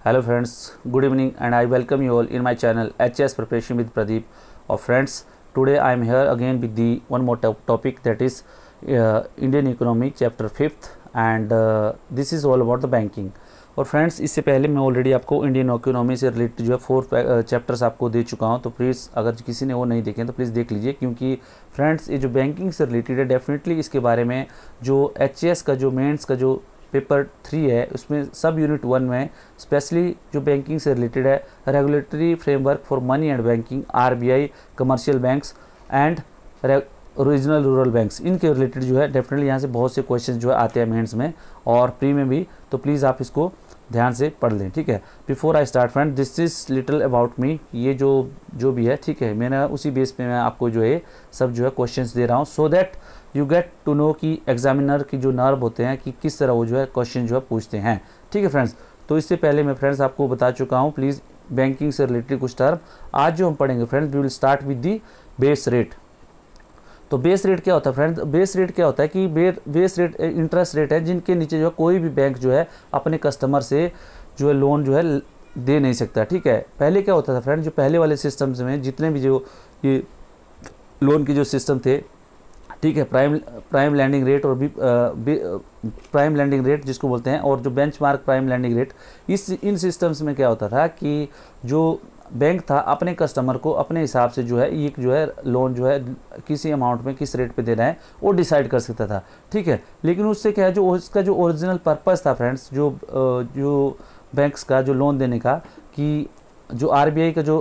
Hello friends, good evening and I welcome you all in my channel HS Preparation with Pradeep. Or friends, today I am here again with the one more topic, that is Indian Economy chapter 5th, and this is all about the banking. और friends, इससे पहले मैं already आपको Indian economy से related जो है 4 chapters आपको दे चुका हूं, तो प्लीज़ अगर किसी ने वो नहीं देखे तो प्लीज़ देख लीजिए, क्योंकि फ्रेंड्स ये जो बैंकिंग से रिलेटेड है डेफिनेटली इसके बारे में जो एचएएस का जो मेंस का जो पेपर 3 है उसमें सब यूनिट 1 में स्पेशली जो बैंकिंग से रिलेटेड है, regulatory framework for money and banking, RBI, commercial banks and regional rural banks, इनके रिलेटेड जो है डेफिनेटली यहाँ से बहुत से क्वेश्चन जो है आते हैं मेंस में और प्री में भी, तो प्लीज़ आप इसको ध्यान से पढ़ लें, ठीक है। Before I start friend, this is little about me, ये जो भी है, ठीक है, मैंने उसी बेस पे मैं आपको जो है सब जो है क्वेश्चंस दे रहा हूँ, so that you get to know कि एग्जामिनर की जो नर्व होते हैं कि किस तरह वो जो है क्वेश्चन जो है पूछते हैं, ठीक है फ्रेंड्स। तो इससे पहले मैं फ्रेंड्स आपको बता चुका हूँ, प्लीज़ बैंकिंग से रिलेटेड कुछ टर्म आज जो हम पढ़ेंगे friends, we will start with the base rate. तो बेस रेट क्या होता है फ्रेंड्स? बेस रेट क्या होता है कि बेस रेट इंटरेस्ट रेट है जिनके नीचे जो है कोई भी बैंक जो है अपने कस्टमर से जो है लोन जो है दे नहीं सकता, ठीक है। पहले क्या होता था फ्रेंड्स, जो पहले वाले सिस्टम्स में जितने भी जो ये लोन के जो सिस्टम थे, ठीक है, प्राइम लैंडिंग रेट और भी प्राइम लैंडिंग रेट जिसको बोलते हैं, और जो बेंचमार्क प्राइम लैंडिंग रेट, इन सिस्टम्स में क्या होता था कि जो बैंक था अपने कस्टमर को अपने हिसाब से जो है एक जो है लोन जो है किसी अमाउंट में किस रेट पे देना है वो डिसाइड कर सकता था, ठीक है। लेकिन उससे क्या है, जो उसका जो ओरिजिनल पर्पस था फ्रेंड्स, जो बैंक्स का जो लोन देने का, कि जो आरबीआई का जो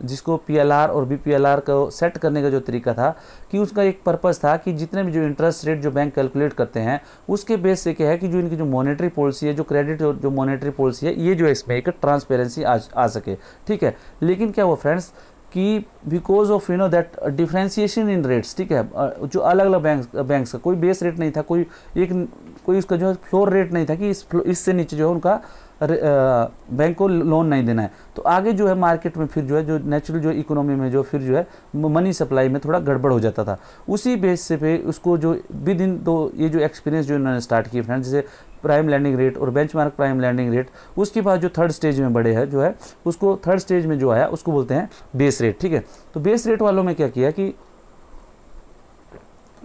जिसको पीएलआर और बीपीएलआर को सेट करने का जो तरीका था, कि उसका एक पर्पस था कि जितने भी जो इंटरेस्ट रेट जो बैंक कैलकुलेट करते हैं उसके बेस से क्या है कि जो इनकी जो मॉनेटरी पॉलिसी है, जो क्रेडिट जो मॉनेटरी पॉलिसी है, ये जो इसमें एक ट्रांसपेरेंसी आ सके, ठीक है। लेकिन क्या हुआ फ्रेंड्स कि because of that differentiation in rates, ठीक है, जो अलग अलग बैंक्स का कोई बेस रेट नहीं था, कोई उसका जो है फ्लोर रेट नहीं था कि इससे नीचे जो है उनका बैंक को लोन नहीं देना है। तो आगे जो है मार्केट में फिर जो है जो नेचुरल जो इकोनॉमी में जो फिर जो है मनी सप्लाई में थोड़ा गड़बड़ हो जाता था। उसी बेस से पे उसको जो विद इन, तो ये जो एक्सपीरियंस जो इन्होंने स्टार्ट किया फ्रेंड्स, जैसे प्राइम लैंडिंग रेट और बेंचमार्क प्राइम लैंडिंग रेट, उसके बाद जो थर्ड स्टेज में बड़े है जो है उसको थर्ड स्टेज में जो आया उसको बोलते हैं बेस रेट, ठीक है। तो बेस रेट वालों में क्या किया कि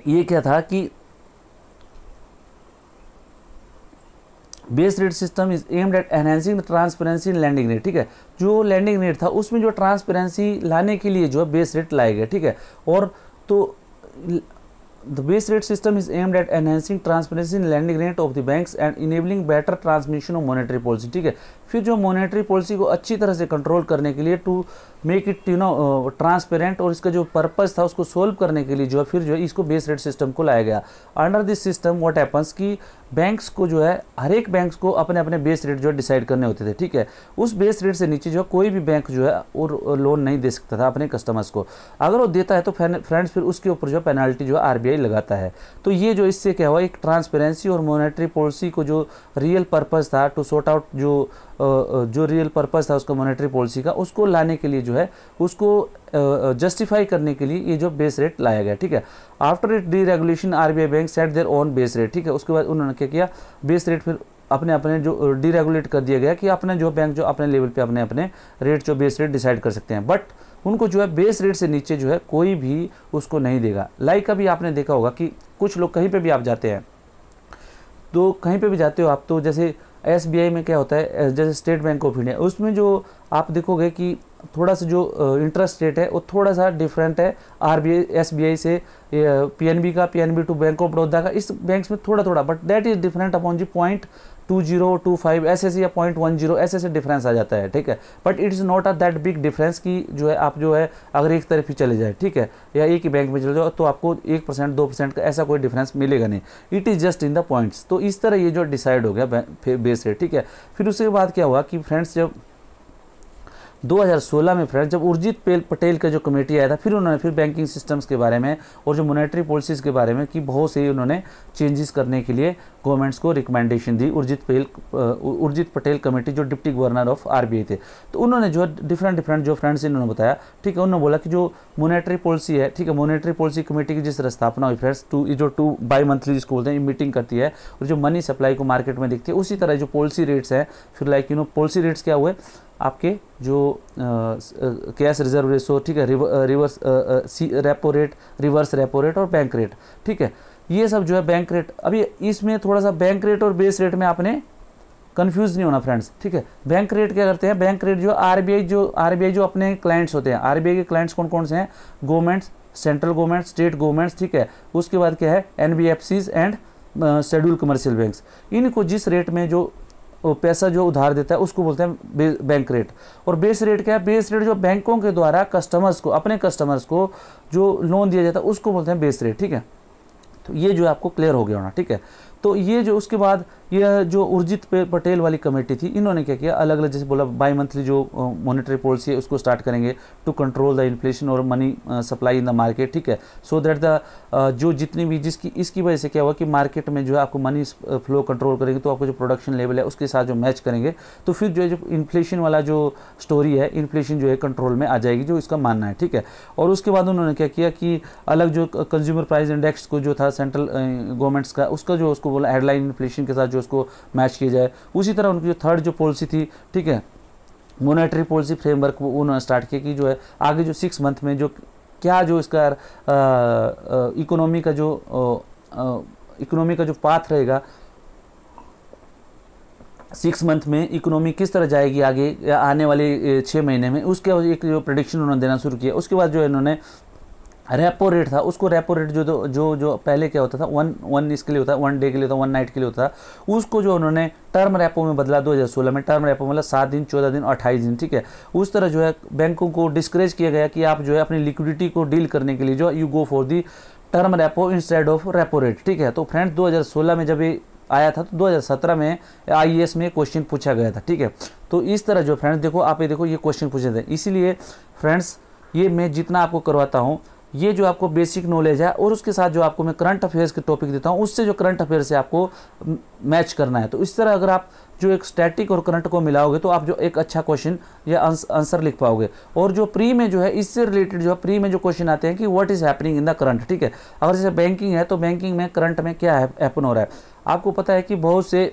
ये क्या था कि base rate system is aimed at enhancing the transparency in landing rate, ठीक है। जो लैंडिंग रेट था उसमें जो ट्रांसपेरेंसी लाने के लिए जो है बेस रेट लाए गए, ठीक है। और तो the base rate system is aimed at enhancing transparency in lending rate of the banks and enabling better transmission of monetary policy, ठीक है। फिर जो मॉनेटरी पॉलिसी को अच्छी तरह से कंट्रोल करने के लिए, टू मेक इट ट्रांसपेरेंट, और इसका जो पर्पस था उसको सोल्व करने के लिए जो है फिर जो है इसको बेस रेट सिस्टम को लाया गया। Under this system what happens कि बैंक्स को जो है हर एक बैंक्स को अपने अपने बेस रेट जो है डिसाइड करने होते थे, ठीक है। उस बेस रेट से नीचे जो है कोई भी बैंक जो है और लोन नहीं दे सकता था अपने कस्टमर्स को। अगर वो देता है तो फ्रेंड्स फिर उसके ऊपर जो पेनल्टी जो है आरबीआई लगाता है। तो ये जो इससे क्या हुआ, एक ट्रांसपेरेंसी और मॉनेटरी पॉलिसी को जो रियल पर्पस था टू सॉर्ट आउट, जो रियल पर्पस था उसका मॉनेटरी पॉलिसी का, उसको लाने के लिए जो है उसको जस्टिफाई करने के लिए ये जो बेस रेट लाया गया, ठीक है। After it D regulation RBI bank set their own base rate, ठीक है। उसके बाद उन्होंने क्या किया, बेस रेट फिर अपने जो डीरेगुलेट कर दिया गया कि अपने जो बैंक जो अपने लेवल पे अपने रेट जो बेस रेट डिसाइड कर सकते हैं, बट उनको जो है बेस रेट से नीचे जो है कोई भी उसको नहीं देगा। लाइक अभी आपने देखा होगा कि कुछ लोग कहीं पे भी आप जाते हैं, तो कहीं पे भी जाते हो आप, तो जैसे एसबीआई में क्या होता है, जैसे स्टेट बैंक ऑफ इंडिया, उसमें जो आप देखोगे कि थोड़ा सा जो इंटरेस्ट रेट है वो थोड़ा सा डिफरेंट है आरबीआई एसबीआई से, पीएनबी का, PNB to bank of Baroda का, इस बैंक्स में थोड़ा, but that is different upon जी 0.2025 ऐसे या 0.10 ऐसे डिफरेंस आ जाता है, ठीक है। But it is not a that big difference कि जो है आप जो है अगर एक तरफ ही चले जाए, ठीक है, या एक ही बैंक में चले जाओ तो आपको 1% 2% का ऐसा कोई डिफरेंस मिलेगा नहीं, it is just in the points. तो इस तरह ये जो डिसाइड हो गया बेस रेट, ठीक है। फिर उसके बाद क्या हुआ कि फ्रेंड्स जब 2016 में फ्रेंड्स जब उर्जित पटेल का जो कमेटी आया था, फिर उन्होंने फिर बैंकिंग सिस्टम्स के बारे में और जो मॉनेटरी पॉलिसीज़ के बारे में कि बहुत से उन्होंने चेंजेस करने के लिए गवर्नमेंट्स को रिकमेंडेशन दी। उर्जित पटेल कमेटी जो डिप्टी गवर्नर ऑफ आरबीआई थे, तो उन्होंने जो डिफरेंट जो फ्रेंड्स इन्होंने बताया, ठीक है, उन्होंने बोला कि जो मॉनेटरी पॉलिसी है, ठीक है, मॉनेटरी पॉलिसी कमेटी की जिस तरह स्थापना हुई फ्रेंड्स, टू बाई मंथली जिसको बोलते हैं, मीटिंग करती है और जो मनी सप्लाई को मार्केट में दिखती है, उसी तरह जो पॉलिसी रेट्स हैं, फिर लाइक पॉलिसी रेट्स क्या हुए आपके जो कैश रिजर्व रेशो, ठीक है, reverse repo rate, reverse repo rate और बैंक रेट, ठीक है, ये सब जो है बैंक रेट। अभी इसमें थोड़ा सा बैंक रेट और बेस रेट में आपने कंफ्यूज नहीं होना फ्रेंड्स, ठीक है। बैंक रेट क्या करते हैं, बैंक रेट जो आरबीआई जो अपने क्लाइंट्स होते हैं, आरबीआई के क्लाइंट्स कौन कौन से हैं, governments, central government, state governments, ठीक है, उसके बाद क्या है NBFCs and schedule commercial banks, इनको जिस रेट में जो पैसा जो उधार देता है उसको बोलते हैं बैंक रेट। और बेस रेट क्या है, बेस रेट जो बैंकों के द्वारा कस्टमर्स को, अपने कस्टमर्स को जो लोन दिया जाता है उसको बोलते हैं बेस रेट, ठीक है। तो ये जो आपको क्लियर हो गया होना, ठीक है। तो ये जो उसके बाद ये जो उर्जित पटेल वाली कमेटी थी, इन्होंने क्या किया, अलग अलग जैसे बोला बाई मंथली जो मॉनेटरी पॉलिसी है उसको स्टार्ट करेंगे टू कंट्रोल द इन्फ्लेशन और money supply in the market, ठीक है। सो दैट द जो जितनी भी जिसकी इसकी वजह से क्या हुआ कि मार्केट में जो है आपको मनी फ्लो कंट्रोल करेंगे, तो आपको जो प्रोडक्शन लेवल है उसके साथ जो मैच करेंगे, तो फिर जो है जो इन्फ्लेशन वाला जो स्टोरी है, इन्फ्लेशन जो है कंट्रोल में आ जाएगी, जो इसका मानना है, ठीक है। और उसके बाद उन्होंने क्या किया कि अलग जो कंज्यूमर प्राइस इंडेक्स को जो था सेंट्रल गवर्नमेंट्स का, उसका जो उसको बोला हेडलाइन इन्फ्लेशन के साथ जो उसको मैच किया जाए। उसी तरह उनकी जो थर्ड जो पॉलिसी थी, ठीक है, मॉनेटरी पॉलिसी फ्रेमवर्क, वो उन्होंने स्टार्ट किया कि जो है आगे जो 6 मंथ में जो क्या जो इसका इकोनॉमी का जो पाथ रहेगा, 6 मंथ में इकोनॉमी किस तरह जाएगी आगे आने वाले 6 महीने में, उसके एक जो प्रेडिक्शन उन्होंने देना शुरू किया। उसके बाद जो इन्होंने रेपो रेट था, उसको रेपो रेट जो पहले क्या होता था, वन इसके लिए होता है, 1 डे के लिए होता है, 1 नाइट के लिए होता था, उसको जो उन्होंने टर्म रेपो में बदला 2016 में। टर्म रेपो मतलब 7 दिन, 14 दिन और 28 दिन, ठीक है। उस तरह जो है बैंकों को डिस्करेज किया गया कि आप जो है अपनी लिक्विडिटी को डील करने के लिए जो you go for the term repo instead of repo rate, ठीक है। तो फ्रेंड्स 2016 में जब ये आया था, तो 2017 में आईएएस में क्वेश्चन पूछा गया था, ठीक है। तो इस तरह जो फ्रेंड्स देखो आप ये देखो ये क्वेश्चन पूछे थे, इसीलिए फ्रेंड्स ये मैं जितना आपको करवाता हूँ, ये जो आपको बेसिक नॉलेज है और उसके साथ जो आपको मैं करंट अफेयर्स के टॉपिक देता हूँ, उससे जो करंट अफेयर से आपको मैच करना है। तो इस तरह अगर आप जो एक स्टैटिक और करंट को मिलाओगे, तो आप जो एक अच्छा क्वेश्चन या आंसर लिख पाओगे। और जो प्री में जो है इससे रिलेटेड जो है प्री में जो क्वेश्चन आते हैं कि what is happening in the current, ठीक है। अगर जैसे बैंकिंग है, तो बैंकिंग में करंट में क्या हैपन हो रहा है, आपको पता है कि बहुत से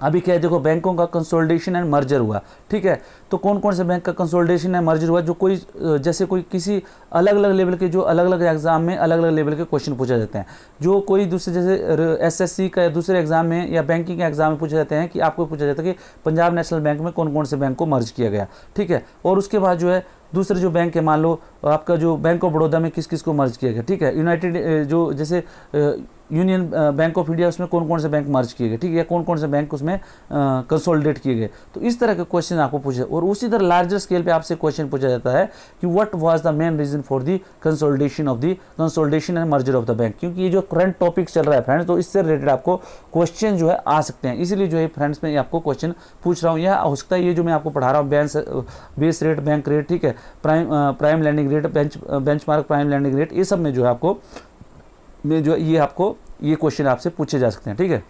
अभी क्या है, देखो बैंकों का कंसोलिडेशन एंड मर्जर हुआ, ठीक है। तो कौन कौन से बैंक का कंसोलिडेशन एंड मर्जर हुआ, जो कोई जैसे कोई किसी अलग अलग लेवल के जो अलग अलग एग्जाम में अलग अलग लेवल के क्वेश्चन पूछे जाते हैं, जो कोई दूसरे जैसे एसएससी का दूसरे एग्जाम में या बैंकिंग के एग्जाम में पूछे जाते हैं कि आपको पूछा जाता है कि पंजाब नेशनल बैंक में कौन कौन से बैंक को मर्ज किया गया, ठीक है। और उसके बाद जो है दूसरे जो बैंक है, मान लो आपका जो बैंक ऑफ बड़ौदा में किस किस को मर्ज किया गया, ठीक है। यूनाइटेड जो जैसे यूनियन बैंक ऑफ इंडिया, उसमें कौन कौन से बैंक मर्ज किए गए, ठीक है, या कौन कौन से बैंक उसमें कंसोलिडेट किए गए। तो इस तरह के क्वेश्चन आपको पूछे, और उसी तरह लार्जर स्केल पे आपसे क्वेश्चन पूछा जाता है कि what was the main reason for the consolidation and merger of the bank, क्योंकि ये जो करंट टॉपिक चल रहा है फ्रेंड्स, तो इससे रिलेटेड आपको क्वेश्चन जो है आ सकते हैं। इसीलिए जो है फ्रेंड्स मैं आपको क्वेश्चन पूछ रहा हूँ। यह हो सकता है ये जो मैं आपको पढ़ा रहा हूँ बेस रेट, बैंक रेट, ठीक है, prime landing rate, benchmark prime landing rate, ये सब में जो है आपको ये क्वेश्चन आपसे पूछे जा सकते हैं, ठीक है।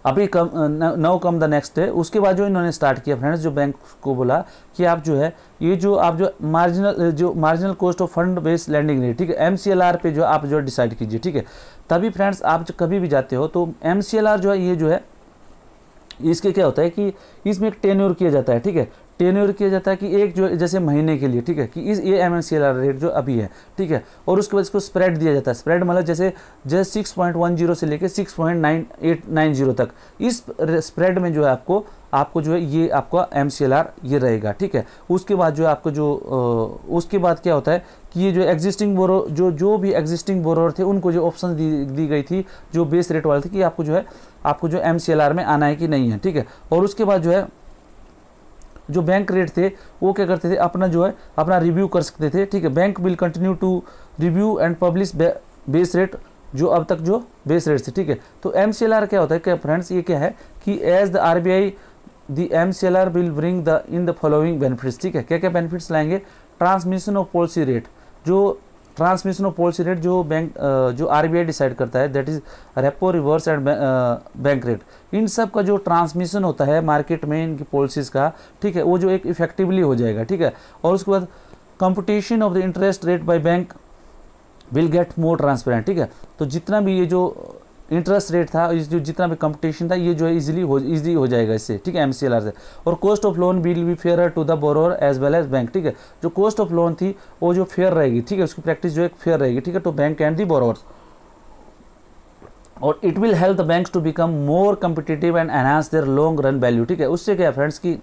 अभी नाउ कम द नेक्स्ट है। उसके बाद जो इन्होंने स्टार्ट किया फ्रेंड्स, जो बैंक को बोला कि आप जो है ये जो आप जो marginal cost of fund based landing rate, ठीक है, एमसीएलआर पे जो आप जो डिसाइड कीजिए, ठीक है। तभी फ्रेंड्स आप जो कभी भी जाते हो तो एमसीएलआर जो है ये जो है इसके क्या होता है कि इसमें एक टेन्योर किया जाता है, ठीक है, टेन्योर किया जाता है कि एक जो जैसे महीने के लिए, ठीक है, कि ये एमसीएलआर रेट जो अभी है, ठीक है। और उसके बाद इसको स्प्रेड दिया जाता है। स्प्रेड मतलब जैसे 6.10 से लेके 6.9890 तक, इस स्प्रेड में जो है आपको जो है ये आपका एमसीएलआर ये रहेगा, ठीक है। उसके बाद जो है आपको उसके बाद क्या होता है कि ये जो एग्जिस्टिंग जो भी एग्जिस्टिंग बोरोवर थे उनको जो ऑप्शन दी गई थी जो बेस रेट वाले थे कि आपको जो एमसीएलआर में आना है कि नहीं है, ठीक है। और उसके बाद जो है जो बैंक रेट थे वो क्या करते थे, अपना रिव्यू कर सकते थे, ठीक है। Bank will continue to review and publish base rate, जो अब तक जो बेस रेट थे, ठीक है। तो एमसीएलआर क्या होता है क्या फ्रेंड्स, ये क्या है कि as the RBI the MCLR will bring the in the following benefits, ठीक है। क्या क्या बेनिफिट्स लाएंगे? ट्रांसमिशन ऑफ पॉलिसी रेट, जो ट्रांसमिशन ऑफ पॉलिसी रेट जो बैंक जो RBI डिसाइड करता है, that is repo, reverse and bank rate, इन सब का जो ट्रांसमिशन होता है मार्केट में इनकी पॉलिसीज़ का, ठीक है, वो जो एक इफेक्टिवली हो जाएगा, ठीक है। और उसके बाद competition of the interest rate by bank will get more transparent, ठीक है। तो जितना भी ये जो इंटरेस्ट रेट था, इस जो जितना भी कंपटीशन था, ये जो है इजीली हो जाएगा इससे, ठीक है, MCLR से। और cost of loan will be fair to the borrower as well as bank, ठीक है। जो कॉस्ट ऑफ लोन थी वो जो फेयर रहेगी, ठीक है, उसकी प्रैक्टिस जो है फेयर रहेगी, ठीक है, तो बैंक एंड दी बोरोअर्स। और it will help the banks to become more competitive and enhance their long run value, ठीक है। उससे क्या है फ्रेंड्स की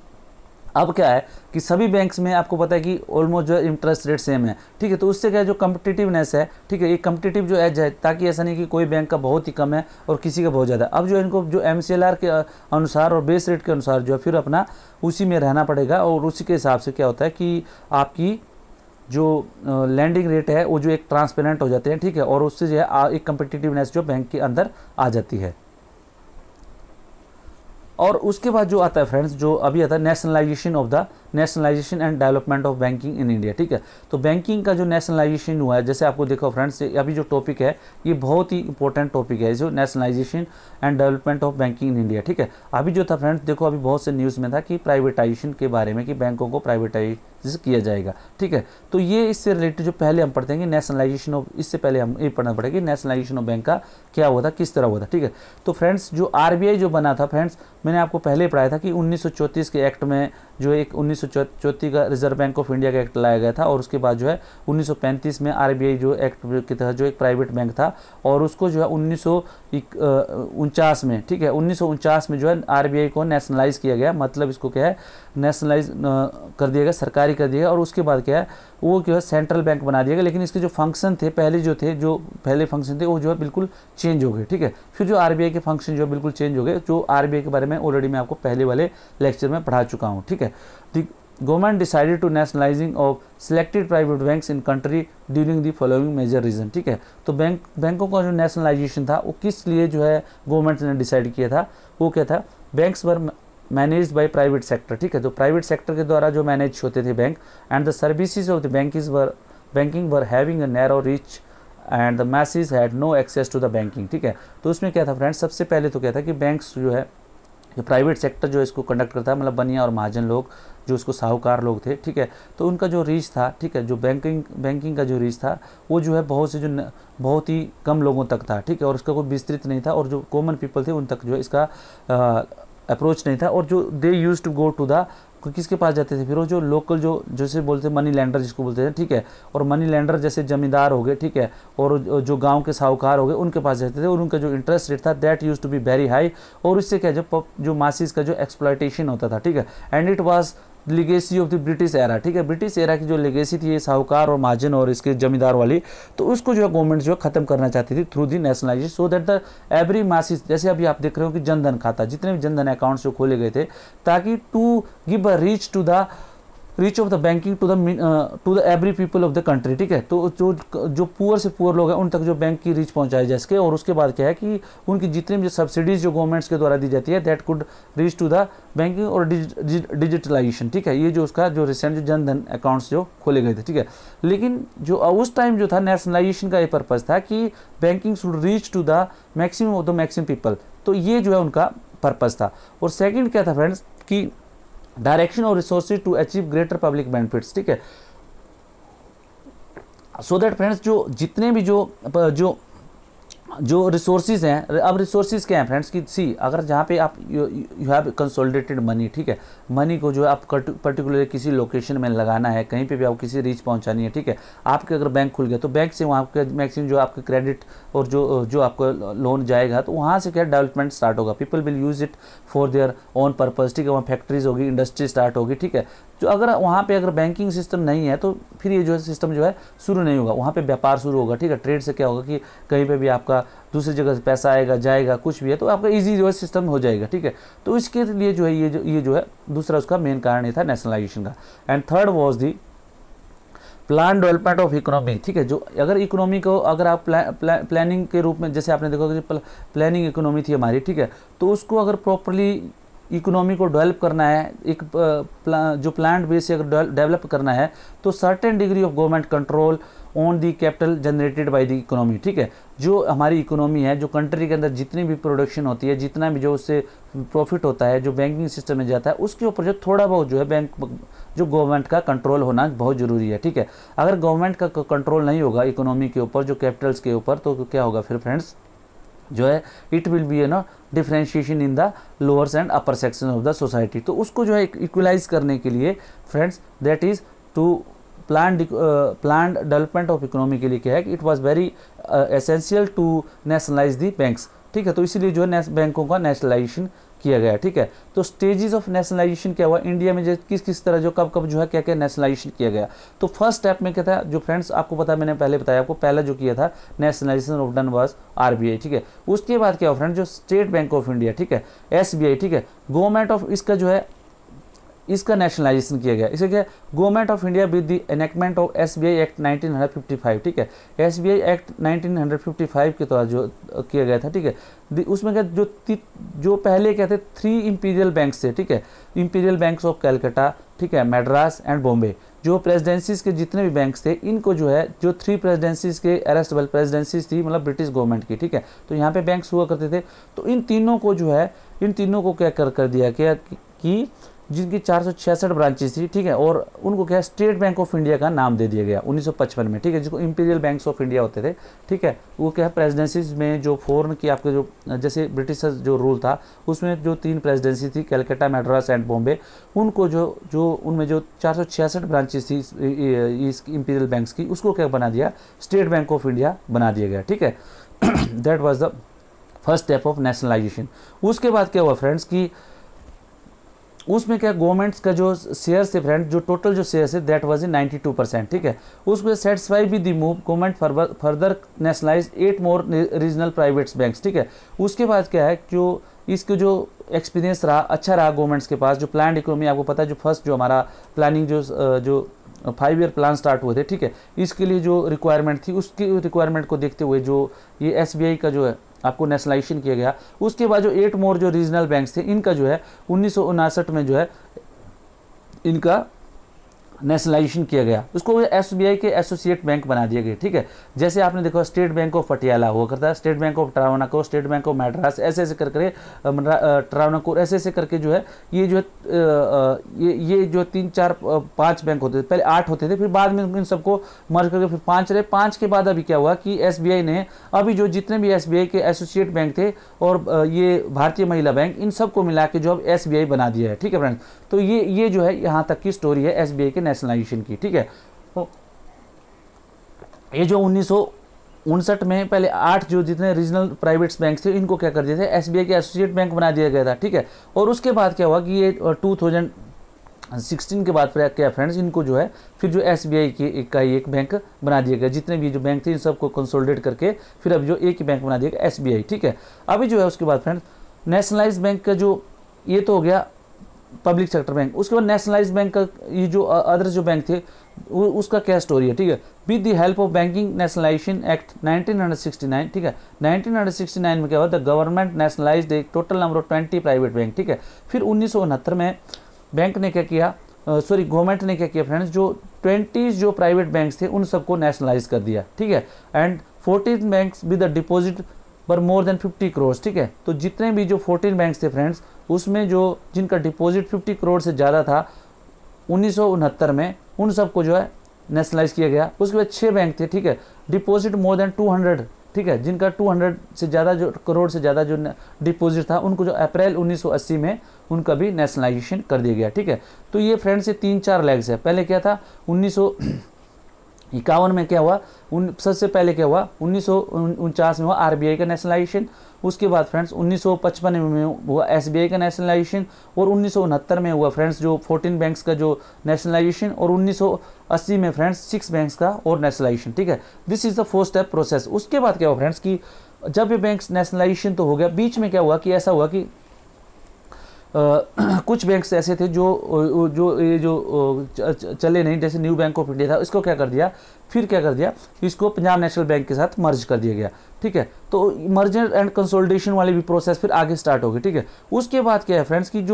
अब क्या है कि सभी बैंक्स में आपको पता है कि ऑलमोस्ट जो इंटरेस्ट रेट सेम है, ठीक है। तो उससे क्या है, जो कम्पिटिटिवनेस है, ठीक है, ये कम्पिटिटिव जो एज है, ताकि ऐसा नहीं कि कोई बैंक का बहुत ही कम है और किसी का बहुत ज़्यादा। अब जो इनको जो MCLR के अनुसार और बेस रेट के अनुसार जो है फिर अपना उसी में रहना पड़ेगा, और उसी के हिसाब से क्या होता है कि आपकी जो लैंडिंग रेट है वो जो एक ट्रांसपेरेंट हो जाते हैं, ठीक है, और उससे जो है एक कम्पिटिटिवनेस जो बैंक के अंदर आ जाती है। और उसके बाद जो आता है फ्रेंड्स, जो अभी आता है nationalisation and development of banking in India, ठीक है। तो बैंकिंग का जो नेशनलाइजेशन हुआ है, जैसे आपको देखो फ्रेंड्स, अभी जो टॉपिक है ये बहुत ही इंपॉर्टेंट टॉपिक है, जो nationalisation and development of banking in India, ठीक है। अभी जो था फ्रेंड्स, देखो अभी बहुत से न्यूज़ में था कि प्राइवेटाइजेशन के बारे में, कि बैंकों को प्राइवेटाइज किया जाएगा, ठीक है। तो ये इससे रिलेटेड जो पहले हम पढ़ते हैं कि नेशनलाइजेशन ऑफ, इससे पहले हम ये पढ़ना पड़ेगा कि नेशनलाइजेशन ऑफ बैंक का क्या हुआ था, किस तरह हुआ था, ठीक है। तो फ्रेंड्स जो RBI जो बना था फ्रेंड्स, मैंने आपको पहले पढ़ाया था कि 1934 के एक्ट में जो एक 1934 का रिजर्व बैंक ऑफ इंडिया का एक्ट लाया गया था, और उसके बाद जो है 1935 में RBI जो एक्ट के तहत जो एक प्राइवेट बैंक था, और उसको जो है 1949 में, ठीक है, 1949 में जो है RBI को नेशनलाइज किया गया। मतलब इसको क्या है, नेशनलाइज कर दिया गया, सरकारी कर दिया गया। और उसके बाद क्या है, वो जो है सेंट्रल बैंक बना दिया गया। लेकिन इसके जो फंक्शन थे पहले फंक्शन थे वो जो है बिल्कुल चेंज हो गए, ठीक है। फिर जो RBI के फंक्शन जो है बिल्कुल चेंज हो गए, जो RBI के बारे में ऑलरेडी मैं आपको पहले वाले लेक्चर में पढ़ा चुका हूँ, ठीक है। Government decided to nationalising of selected private banks in country during the following major reason, ठीक है। तो बैंकों का जो नेशनलाइजेशन था वो किस लिए जो है गवर्नमेंट ने डिसाइड किया था, वो क्या था, banks were managed by private sector, ठीक है। तो प्राइवेट सेक्टर के द्वारा जो मैनेज होते थे bank, and the services of the banking were having a narrow reach and the message had no access to the banking, ठीक है। तो उसमें क्या था फ्रेंड्स, सबसे पहले तो क्या था कि बैंक्स जो है, जो प्राइवेट सेक्टर जो इसको कंडक्ट करता है, मतलब बनिया और महाजन लोग जो उसको साहूकार लोग थे, ठीक है। तो उनका जो रीच था, ठीक है, जो बैंकिंग का जो रीच था वो जो है बहुत ही कम लोगों तक था, ठीक है, और उसका कोई विस्तृत नहीं था, और जो कॉमन पीपल थे उन तक जो है इसका अप्रोच नहीं था। और जो they used to go to the, किसके पास जाते थे फिर, वो जो लोकल जो जैसे बोलते मनी लैंडर जिसको बोलते हैं, ठीक है। और मनी लैंडर जैसे जमींदार हो गए, ठीक है, और जो गांव के साहूकार हो गए, उनके पास जाते थे, और उनका जो इंटरेस्ट रेट था that use to be very high. और इससे क्या जो मासिस का जो एक्सप्लॉयटेशन होता था, ठीक है, and it was legacy of the British era, ठीक है। ब्रिटिश एरा की जो लेगेसी थी ये साहूकार और महाजन और इसके जमींदार वाली, तो उसको जो है गवर्नमेंट जो है खत्म करना चाहती थी through the nationalisation, so that the every masses, जैसे अभी आप देख रहे हो कि जनधन खाता, जितने भी जनधन अकाउंट्स जो खोले गए थे, ताकि to give a reach of the banking to the every people of the country, ठीक है। तो जो पुअर से पुअर लोग हैं उन तक जो बैंक की रीच पहुंचाई जा सके। और उसके बाद क्या है कि उनकी जितनी भी सब्सिडीज जो गवर्नमेंट्स के द्वारा दी जाती है that could reach to the banking और डिजिटलाइजेशन, ठीक है। ये जो उसका जो रिसेंट जो जनधन अकाउंट्स जो खोले गए थे, ठीक है। लेकिन जो उस टाइम जो था नेशनलाइजेशन का ये पर्पज था कि banking should reach to the maximum of the maximum people, तो ये जो है उनका पर्पज था। और सेकेंड क्या था फ्रेंड्स कि डायरेक्शन और resources to achieve greater public benefits, ठीक है। सो दैट फ्रेंड्स जो जितने भी जो रिसोर्सेज हैं, अब रिसोर्सेज क्या हैं फ्रेंड्स की सी, अगर जहाँ पे आप यू हैव कंसोलिडेटेड मनी, ठीक है, मनी को जो है आप पर्टिकुलर किसी लोकेशन में लगाना है, कहीं पे भी आपको किसी रीच पहुँचानी है, ठीक है। आपके अगर बैंक खुल गया तो बैंक से वहाँ के मैक्सिमम जो आपके क्रेडिट और जो आपको लोन जाएगा, तो वहाँ से क्या डेवलपमेंट स्टार्ट होगा, people will use it for their own purpose, ठीक है। वहाँ फैक्ट्रीज होगी, इंडस्ट्री स्टार्ट होगी, ठीक है। जो अगर वहाँ पे अगर बैंकिंग सिस्टम नहीं है तो फिर ये जो है सिस्टम जो है शुरू नहीं होगा, वहाँ पे व्यापार शुरू होगा, ठीक है। ट्रेड से क्या होगा कि कहीं पे भी आपका दूसरी जगह से पैसा आएगा जाएगा कुछ भी है तो आपका इजी जो है सिस्टम हो जाएगा, ठीक है। तो इसके लिए जो है ये जो है दूसरा उसका मेन कारण ये था नेशनलाइजेशन का। And third was the plan development of economy, ठीक है। जो अगर इकोनॉमी को अगर आप प्लानिंग के रूप में, जैसे आपने देखा कि प्लानिंग इकोनॉमी थी हमारी, ठीक है, तो उसको अगर प्रॉपरली इकोनॉमी को डेवलप करना है, एक जो प्लान बेस से अगर डेवलप करना है तो certain degree of government control on the capital generated by the economy, ठीक है। जो हमारी इकोनॉमी है, जो कंट्री के अंदर जितनी भी प्रोडक्शन होती है, जितना भी जो उससे प्रॉफिट होता है, जो बैंकिंग सिस्टम में जाता है, उसके ऊपर जो थोड़ा बहुत जो है बैंक जो गवर्नमेंट का कंट्रोल होना बहुत ज़रूरी है, ठीक है। अगर गवर्नमेंट का कंट्रोल नहीं होगा इकोनॉमी के ऊपर, जो कैपिटल्स के ऊपर, तो क्या होगा फिर फ्रेंड्स, जो है it will be differentiation in the lowers and upper section of the society. तो उसको जो है इक्वलाइज करने के लिए friends, that is to plan development of economy के लिए क्या है कि it was very essential to nationalize the banks, ठीक है। तो इसीलिए जो है बैंकों का नेशनलाइजेशन किया गया, ठीक है। तो स्टेजेस ऑफ नेशनलाइजेशन क्या हुआ इंडिया में, जो किस तरह जो कब जो है क्या क्या नेशनलाइजेशन किया गया। तो फर्स्ट स्टेप में क्या था, जो फ्रेंड्स आपको पता है, मैंने पहले बताया आपको, पहला जो किया था nationalisation of done was RBI, ठीक है। उसके बाद क्या हुआ फ्रेंड्स, जो स्टेट बैंक ऑफ इंडिया, ठीक है, एसबीआई, ठीक है, गवर्नमेंट ऑफ इसका जो है इसका नेशनलाइजेशन किया गया। इसे क्या, government of India with the enactment of SBI act 1955, ठीक है। एसबीआई एक्ट 1955 के तहत जो किया गया था, ठीक है। उसमें क्या जो पहले क्या थे 3 इंपीरियल बैंक्स थे, ठीक है, इंपीरियल बैंक्स ऑफ कलकत्ता, ठीक है, मद्रास एंड बॉम्बे, जो प्रेसिडेंसीज के जितने भी बैंक्स थे, इनको जो है जो 3 प्रेसिडेंसीज के अरेस्टेबल प्रेसिडेंसीज थी, मतलब ब्रिटिश गवर्नमेंट की, ठीक है। तो यहाँ पे बैंक्स हुआ करते थे। तो इन तीनों को जो है, इन तीनों को क्या कर दिया क्या कि जिनकी 466 ब्रांचेस थी, ठीक है, और उनको क्या स्टेट बैंक ऑफ इंडिया का नाम दे दिया गया 1955 में, ठीक है, जिसको इंपीरियल बैंक्स ऑफ इंडिया होते थे, ठीक है। वो क्या प्रेसिडेंसीज में जो फॉरेन की आपके जो जैसे ब्रिटिश जो रूल था, उसमें जो 3 प्रेसिडेंसी थी, कलकत्ता, मद्रास एंड बॉम्बे, उनको जो उनमें जो 466 ब्रांचेस थी इस इंपीरियल बैंक्स की, उसको क्या बना दिया, स्टेट बैंक ऑफ इंडिया बना दिया गया, ठीक है। That was the first step of nationalisation. उसके बाद क्या हुआ फ्रेंड्स कि उसमें क्या गवर्नमेंट्स का जो शेयर थे फ्रेंड, जो टोटल जो शेयर है दैट वाज इन 92%, ठीक है। उसको satisfy with the move government further nationalise 8 more regional private banks, ठीक है। उसके बाद क्या है, जो इसको जो एक्सपीरियंस रहा, अच्छा रहा गवर्नमेंट्स के पास, जो प्लान इकोनॉमी आपको पता है, जो फर्स्ट जो हमारा प्लानिंग जो 5 ईयर प्लान स्टार्ट हुए थे, ठीक है, इसके लिए जो रिक्वायरमेंट थी, उसकी रिक्वायरमेंट को देखते हुए जो ये एसबीआई का जो है आपको नेशनलाइजेशन किया गया। उसके बाद जो 8 मोर जो रीजनल बैंक्स थे, इनका जो है 1959 में जो है इनका नेशनलाइजेशन किया गया। उसको एसबीआई के एसोसिएट बैंक बना दिया गया, ठीक है। जैसे आपने देखा स्टेट बैंक ऑफ पटियाला हुआ करता है, State Bank of Travancore, State Bank of Madras, ऐसे करके ट्रावणकोर ऐसे करके जो है ये जो ये जो 3 4 5 बैंक होते थे, पहले 8 होते थे, फिर बाद में इन सबको मर्ज करके फिर 5 रहे। 5 के बाद अभी क्या हुआ कि एसबीआई ने अभी जो जितने भी एसबीआई के एसोसिएट बैंक थे और ये भारतीय महिला बैंक, इन सबको मिला के जो अब एसबीआई बना दिया है, ठीक है फ्रेंड्स। तो ये जो है यहाँ तक की स्टोरी है एसबीआई के नेशनलाइजेशन की, ठीक है। तो ये जो 1959 में पहले 8 जो जितने रीजनल प्राइवेट बैंक थे, इनको क्या कर दिए थे, एसबीआई के एसोसिएट बैंक बना दिया गया था, ठीक है। और उसके बाद क्या हुआ कि ये 2016 के बाद फिर क्या फ्रेंड्स, इनको जो है फिर जो एसबीआई का एक बैंक बना दिया गया, जितने भी जो बैंक थे इन सबको कंसोलिडेट करके फिर अब जो एक ही बैंक बना दिया गया एसबीआई, ठीक है। अभी जो है उसके बाद फ्रेंड्स नेशनलाइज बैंक का जो ये तो हो गया पब्लिक सेक्टर बैंक। उसके बाद नेशनलाइज बैंक का ये जो अदर जो बैंक थे उसका क्या स्टोरी है, ठीक है। With the help of banking nationalisation act 1969, ठीक है, 1969 में क्या हुआ, the government nationalised A total number of 20 private bank, ठीक है। फिर 1969 में बैंक ने क्या किया, गवर्नमेंट ने क्या किया फ्रेंड्स, जो 20 जो प्राइवेट बैंक्स थे उन सबको नेशनलाइज कर दिया, ठीक है। And 14 banks with the deposit पर मोर देन 50 करोड़, ठीक है। तो जितने भी जो 14 बैंक्स थे फ्रेंड्स, उसमें जो जिनका डिपॉजिट 50 करोड़ से ज़्यादा था 1969 में, उन सबको जो है नेशनलाइज किया गया। उसके बाद 6 बैंक थे, ठीक है, डिपॉजिट मोर देन 200, ठीक है, जिनका 200 से ज़्यादा जो करोड़ से ज़्यादा जो डिपॉजिट था, उनको जो अप्रैल 1980 में उनका भी नेशनलाइजेशन कर दिया गया, ठीक है। तो ये फ्रेंड्स ये 3-4 लेग्स है। पहले क्या था 1951 में क्या हुआ, सबसे पहले क्या हुआ 1949 में हुआ आरबीआई का नेशनलाइजेशन। उसके बाद फ्रेंड्स 1955 में हुआ एसबीआई का नेशनलाइजेशन, और 1969 में हुआ फ्रेंड्स जो 14 बैंक्स का जो नेशनलाइजेशन, और 1980 में फ्रेंड्स 6 बैंक्स का और नेशनलाइजेशन, ठीक है। This is the 4 step process. उसके बाद क्या हुआ फ्रेंड्स कि जब ये बैंक्स नेशनलाइजेशन तो हो गया, बीच में क्या हुआ कि ऐसा हुआ कि कुछ बैंक्स ऐसे थे जो चले नहीं, जैसे न्यू बैंक ऑफ इंडिया था, इसको क्या कर दिया, फिर क्या कर दिया, इसको पंजाब नेशनल बैंक के साथ मर्ज कर दिया गया। ठीक है, तो मर्जर एंड कंसोलिडेशन वाली भी प्रोसेस फिर आगे स्टार्ट होगी। ठीक है, उसके बाद क्या है फ्रेंड्स कि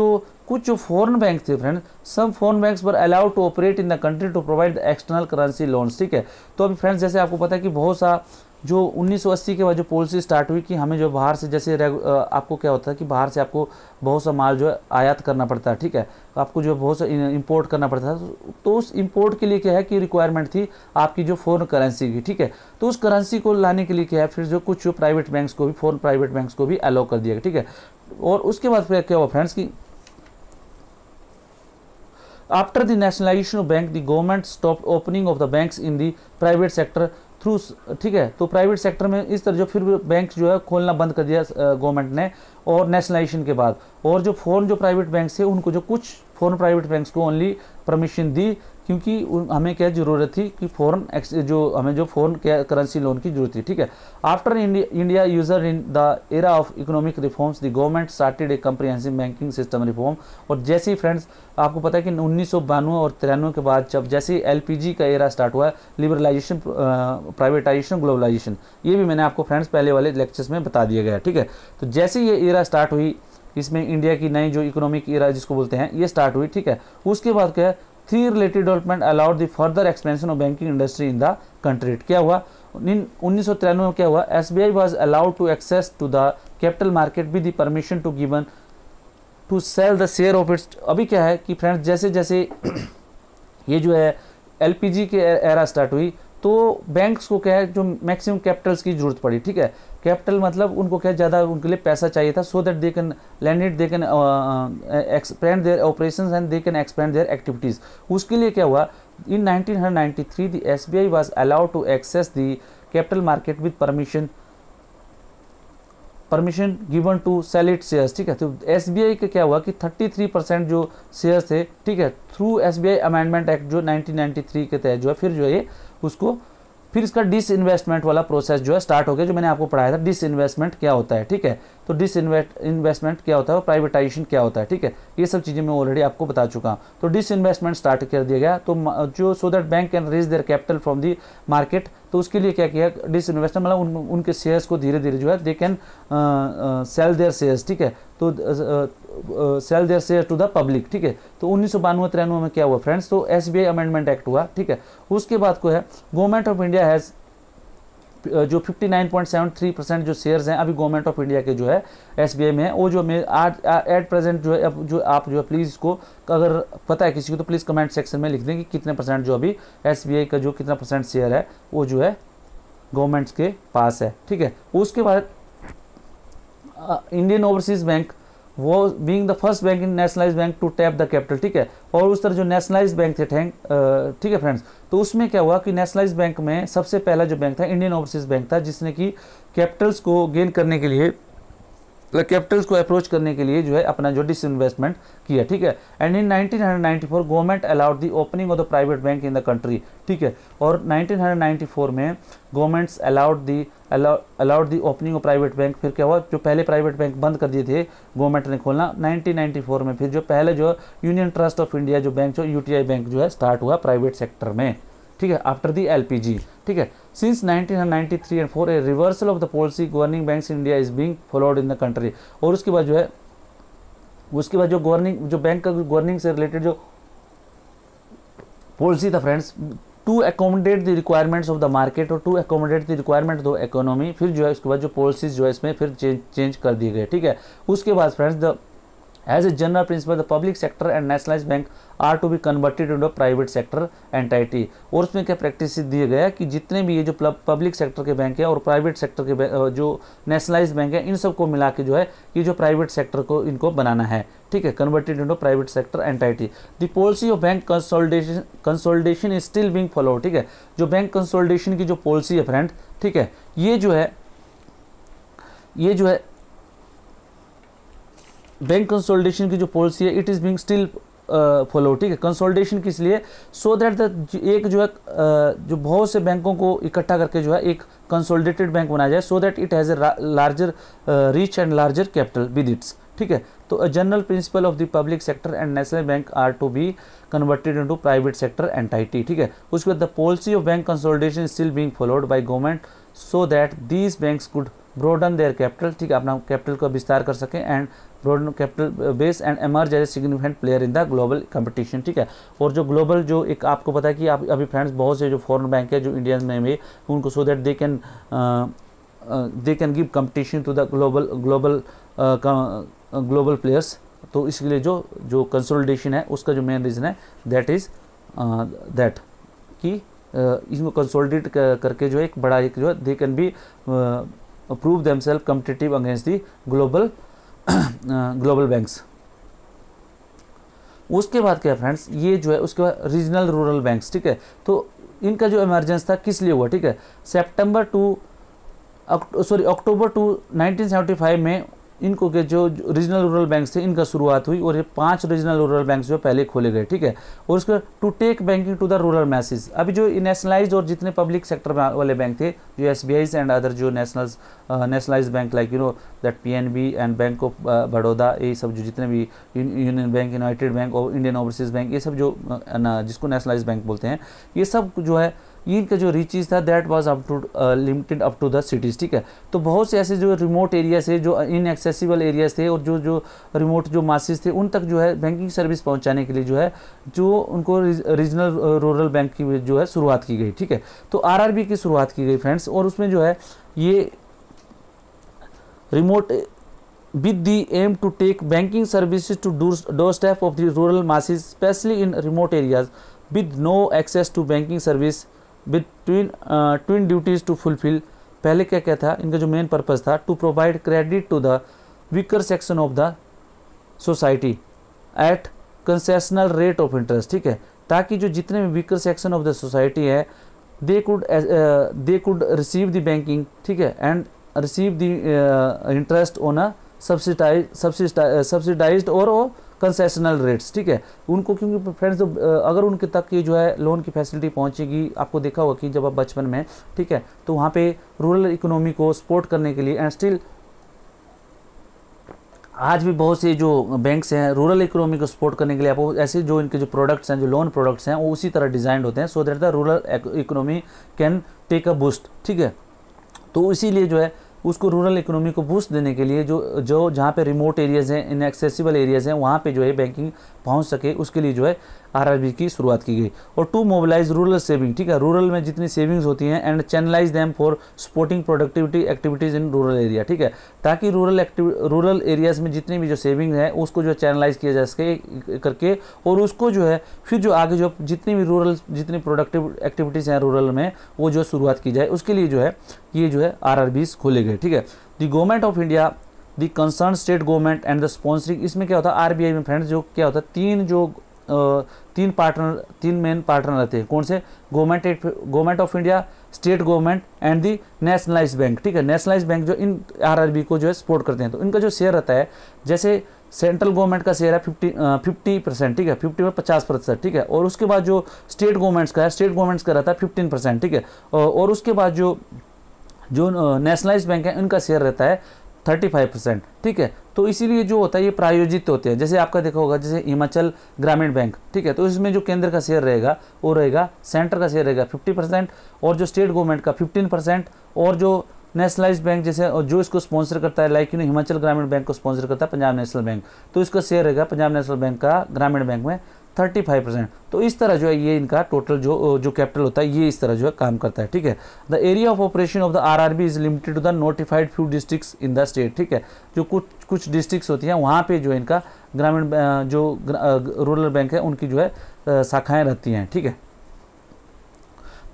कुछ फॉरेन बैंक थे friends, some foreign banks were allowed to operate in the country to provide external currency loans. ठीक है, तो अभी फ्रेंड्स जैसे आपको पता है कि बहुत सा जो 1980 के बाद जो पॉलिसी स्टार्ट हुई कि हमें जो बाहर से, जैसे आपको क्या होता है कि बाहर से आपको बहुत सा माल जो है आयात करना पड़ता है। ठीक है, आपको जो बहुत सा इंपोर्ट करना पड़ता है, तो उस इंपोर्ट के लिए क्या है कि रिक्वायरमेंट थी आपकी जो फॉरेन करेंसी की। ठीक है, तो उस करेंसी को लाने के लिए क्या है, फिर जो कुछ जो प्राइवेट बैंक्स को भी, फॉरेन प्राइवेट बैंक्स को भी अलाउ कर दिया गया। ठीक है, और उसके बाद फिर क्या हुआ फ्रेंड्स की after the nationalisation of bank the government stopped opening of the banks in the private sector through. ठीक है, तो प्राइवेट सेक्टर में इस तरह जो फिर बैंक जो है खोलना बंद कर दिया गवर्नमेंट ने, और नेशनलाइजेशन के बाद। और जो फॉरेन जो प्राइवेट बैंक्स थे उनको, जो कुछ फॉरेन प्राइवेट बैंक्स को ओनली परमिशन दी, क्योंकि हमें क्या ज़रूरत थी कि हमें जो फॉरेन करेंसी लोन की जरूरत थी। ठीक है, after India user in the era of economic reforms the government started A comprehensive banking system reform. और जैसे ही फ्रेंड्स आपको पता है कि 1992 और 93 के बाद जब जैसे LPG का एरा स्टार्ट हुआ, लिबरलाइजेशन, प्राइवेटाइजेशन, ग्लोबलाइजेशन, ये भी मैंने आपको फ्रेंड्स पहले वाले लेक्चर्स में बता दिया गया। ठीक है, तो जैसे ये एरा स्टार्ट हुई, इसमें इंडिया की नई जो इकोनॉमिक एरा जिसको बोलते हैं ये स्टार्ट हुई। ठीक है, उसके बाद क्या है, 3 related development allowed the further expansion of banking industry in the country. क्या हुआ 1993 में, क्या हुआ, SBI was allowed to access to the capital market with the permission to given to sell the share of its. अभी क्या है कि friends जैसे जैसे ये जो है LPG के एरा स्टार्ट हुई, तो बैंक्स को क्या है, जो मैक्सिमम कैपिटल्स की जरूरत पड़ी। ठीक है, कैपिटल मतलब उनको क्या ज़्यादा उनके लिए पैसा चाहिए था, so that they can lend it, they can expand their operations and they can expand their activities. उसके लिए क्या हुआ, in 1993 the SBI was allowed to access the capital market with permission given to sell it shares. ठीक है, तो SBI का क्या हुआ कि 33% जो शेयर्स थे, ठीक है, थ्रू SBI अमेंडमेंट एक्ट जो 1993 के तहत जो है, फिर जो है उसको फिर इसका डिसइन्वेस्टमेंट वाला प्रोसेस जो है स्टार्ट हो गया, जो मैंने आपको पढ़ाया था डिसइन्वेस्टमेंट क्या होता है। ठीक है, तो डिसइन्वेस्टमेंट क्या होता है और प्राइवेटाइजेशन क्या होता है। ठीक है, ये सब चीज़ें मैं ऑलरेडी आपको बता चुका हूँ। तो डिसइन्वेस्टमेंट स्टार्ट कर दिया गया, तो जो so that bank can raise their capital from the market, तो उसके लिए क्या किया, डिसइन्वेस्टमेंट मतलब उनके शेयर्स को धीरे धीरे जो है they can sell their shares. ठीक है, तो sell their share to the public. ठीक है, तो 1992-93 में क्या हुआ फ्रेंड्स, तो SBI अमेंडमेंट एक्ट हुआ। ठीक है, उसके बाद को है गवर्नमेंट ऑफ इंडिया हैज़ जो 59.73% जो शेयर्स हैं अभी गवर्नमेंट ऑफ इंडिया के जो है SBI में है, वो जो मैं आज एट प्रेजेंट जो है, अब जो आप जो है प्लीज़ इसको अगर पता है किसी को तो प्लीज़ कमेंट सेक्शन में लिख दें कि कितने % जो अभी SBI का जो कितना % शेयर है वो जो है गवर्नमेंट के पास है। ठीक है, उसके बाद इंडियन ओवरसीज बैंक वो being the first bank in nationalize bank to tap the capital. ठीक है, और उस तरह जो नेशनलाइज बैंक थे ठीक है फ्रेंड्स, तो उसमें क्या हुआ कि नेशनलाइज बैंक में सबसे पहला जो बैंक था इंडियन ओवरसीज बैंक था, जिसने कि कैपिटल्स को गेन करने के लिए, कैपिटल्स को अप्रोच करने के लिए जो है अपना जो डिसइन्वेस्टमेंट किया। ठीक है, and in 1994 government allowed the opening of the private bank in the country. ठीक है, और 1994 में governments allowed the opening of private bank. फिर क्या हुआ, जो पहले प्राइवेट बैंक बंद कर दिए थे गवर्नमेंट ने खोलना 1994 में, फिर जो पहले जो यूनियन ट्रस्ट ऑफ इंडिया जो बैंक जो UTI बैंक जो है स्टार्ट हुआ प्राइवेट सेक्टर में। ठीक है, आफ्टर द LPG। ठीक है, since 1993 and for a reversal of the policy governing banks in India is being followed in the country. और उसके बाद जो है जो गवर्निंग जो बैंक का गवर्निंग से रिलेटेड जो पॉलिसी था friends, to accommodate the requirements of the market और to accommodate the requirement of the economy, फिर जो है उसके बाद जो पॉलिसीज जो है इसमें फिर चेंज कर दिए गए। ठीक है, उसके बाद friends the as a general principle the public sector and nationalize bank are to be converted into private sector entity. और उसमें क्या प्रैक्टिस दिया गया कि जितने भी ये जो पब्लिक सेक्टर के बैंक है और प्राइवेट सेक्टर के जो नेशनलाइज बैंक है, इन सबको मिला के जो है ये जो प्राइवेट सेक्टर को इनको बनाना है। ठीक है, converted into private sector entity. The policy of bank consolidation is still being follow. ठीक है, जो बैंक कंसोलिडेशन की जो पॉलिसी है फ्रेंड, ठीक है, ये जो है बैंक कंसोलिडेशन की जो पॉलिसी है it is being still follow. ठीक है, कंसोलिडेशन किस लिए, सो दैट एक जो है जो बहुत से बैंकों को इकट्ठा करके जो है एक कंसोलिडेटेड बैंक बनाया जाए, so that it has a larger reach and larger capital with its. ठीक ठीक है। तो general principle of the public sector and national bank are to be converted into private sector entity, ठीक है। उसके बाद the policy of bank consolidation still being followed by government so that these banks could broaden their capital, ठीक है, अपना capital का विस्तार कर सकें and broaden capital base and emerge as a significant player in the global competition, ठीक है। और जो ग्लोबल जो एक आपको पता है कि आप अभी फ्रेंड्स बहुत से जो फॉरेन बैंक है जो इंडिया में भी उनको so that they can give competition to the global players. तो इसके लिए जो कंसोलिडेशन है उसका जो मेन रीज़न है दैट इज़ दैट कि इसको कंसोलिडेट करके जो एक बड़ा एक जो है they can be prove themself competitive against the global banks. उसके बाद क्या फ्रेंड्स, ये जो है उसके बाद रीजनल रूरल बैंक्स, ठीक है। तो इनका जो इमरजेंस था किस लिए हुआ, ठीक है। अक्टूबर टू 1975 में इनको के जो रीजनल रूरल बैंक्स थे इनका शुरुआत हुई और ये 5 रीजनल रूरल बैंक्स जो पहले खोले गए, ठीक है। और उसके to take banking to the rural message. अभी जो नेशनलाइज्ड और जितने पब्लिक सेक्टर वाले बैंक थे जो एसबीआई एंड अदर जो nationalised bank like that PNB and bank of Baroda, ये सब जो जितने भी यूनियन बैंक, यूनाइटेड बैंक और इंडियन ओवरसीज बैंक, ये सब जो जिसको नेशनलाइज्ड बैंक बोलते हैं, ये सब जो है इनका जो रीचेज था that was up to limited up to the cities, ठीक है। तो बहुत से ऐसे जो रिमोट एरियाज थे, जो इनएक्सेसिबल एरियाज थे और जो रिमोट जो मासेस थे उन तक जो है बैंकिंग सर्विस पहुंचाने के लिए जो उनको रीजनल रूरल बैंक की जो है शुरुआत की गई, ठीक है। तो आरआरबी की शुरुआत की गई फ्रेंड्स, और उसमें जो है ये remote with the aim to take banking services to doorstep of the rural masses, especially in remote areas with no access to banking service, with twin duties to fulfill। पहले क्या क्या था इनका जो मेन पर्पस था, to provide credit to the weaker section of the society at concessional rate of interest, ठीक है, ताकि जो जितने भी weaker section of the society है they could receive the banking, ठीक है, and receive the interest on a subsidised और कंसेशनल रेट्स, ठीक है। उनको क्योंकि फ्रेंड्स अगर उनके तक ये जो है लोन की फैसिलिटी पहुंचेगी, आपको देखा होगा कि जब आप बचपन में, ठीक है, तो वहाँ पे रूरल इकोनॉमी को सपोर्ट करने के लिए एंड स्टिल आज भी बहुत से जो बैंक्स हैं रूरल इकोनॉमी को सपोर्ट करने के लिए आपको ऐसे जो इनके जो प्रोडक्ट्स हैं, जो लोन प्रोडक्ट्स हैं, वो उसी तरह डिजाइंड होते हैं so that the rural economy can take a boost, ठीक है। तो इसीलिए जो है उसको रूरल इकोनॉमी को बूस्ट देने के लिए जो जहाँ पे रिमोट एरियाज़ हैं, इनएक्सेसिबल एरियाज़ हैं, वहाँ पे जो है बैंकिंग पहुँच सके, उसके लिए जो है आरआरबी की शुरुआत की गई। और टू मोबिलाइज रूरल सेविंग, ठीक है, रूरल में जितनी सेविंग्स होती हैं and channelize them for supporting productivity activities in rural area, ठीक है, ताकि रूरल एरियाज़ में जितनी भी जो सेविंग है उसको जो चैनलाइज किया जा सके करके, और उसको जो है फिर जो आगे जो जितनी प्रोडक्टिव एक्टिविटीज़ हैं रूरल में वो जो शुरुआत की जाए, उसके लिए जो है ये जो है आरआरबीज खोले गए, ठीक है। The government of India, the concern state government and the sponsoring, इसमें क्या होता है आरबीआई में फ्रेंड्स जो क्या होता है तीन मेन पार्टनर रहते हैं, कौन से, government of India, state government and the nationalised bank, ठीक है। नेशनलाइज्ड बैंक जो इन आरआरबी को जो है सपोर्ट करते हैं, तो इनका जो शेयर रहता है, जैसे सेंट्रल गवर्नमेंट का शेयर है 50%, ठीक है, 50 में 50%, ठीक है। और उसके बाद जो स्टेट गवर्नमेंट्स का है, स्टेट गवर्नमेंट्स का रहता है 15%, ठीक है। और उसके बाद जो नेशनलाइज्ड बैंक है उनका शेयर रहता है 35%, ठीक है। तो इसीलिए जो होता है ये प्रायोजित होते हैं, जैसे आपका देखा होगा जैसे हिमाचल ग्रामीण बैंक, ठीक है, तो इसमें जो केंद्र का शेयर रहेगा वो रहेगा, सेंटर का शेयर रहेगा 50% और जो स्टेट गवर्नमेंट का 15%, और जो नेशनलाइज्ड बैंक जैसे जो इसको स्पॉन्सर करता है लाइक हिमाचल ग्रामीण बैंक को स्पॉन्सर करता है पंजाब नेशनल बैंक, तो इसका शेयर रहेगा पंजाब नेशनल बैंक का ग्रामीण बैंक में 35%। तो इस तरह जो है ये इनका टोटल जो कैपिटल होता है ये इस तरह जो है काम करता है, ठीक है। The area of operation of the RRB is limited to the notified few districts in the state, ठीक है। जो कुछ डिस्ट्रिक्ट्स होती हैं वहाँ पे जो इनका ग्रामीण जो रूरल बैंक है उनकी जो है शाखाएँ रहती हैं, ठीक है।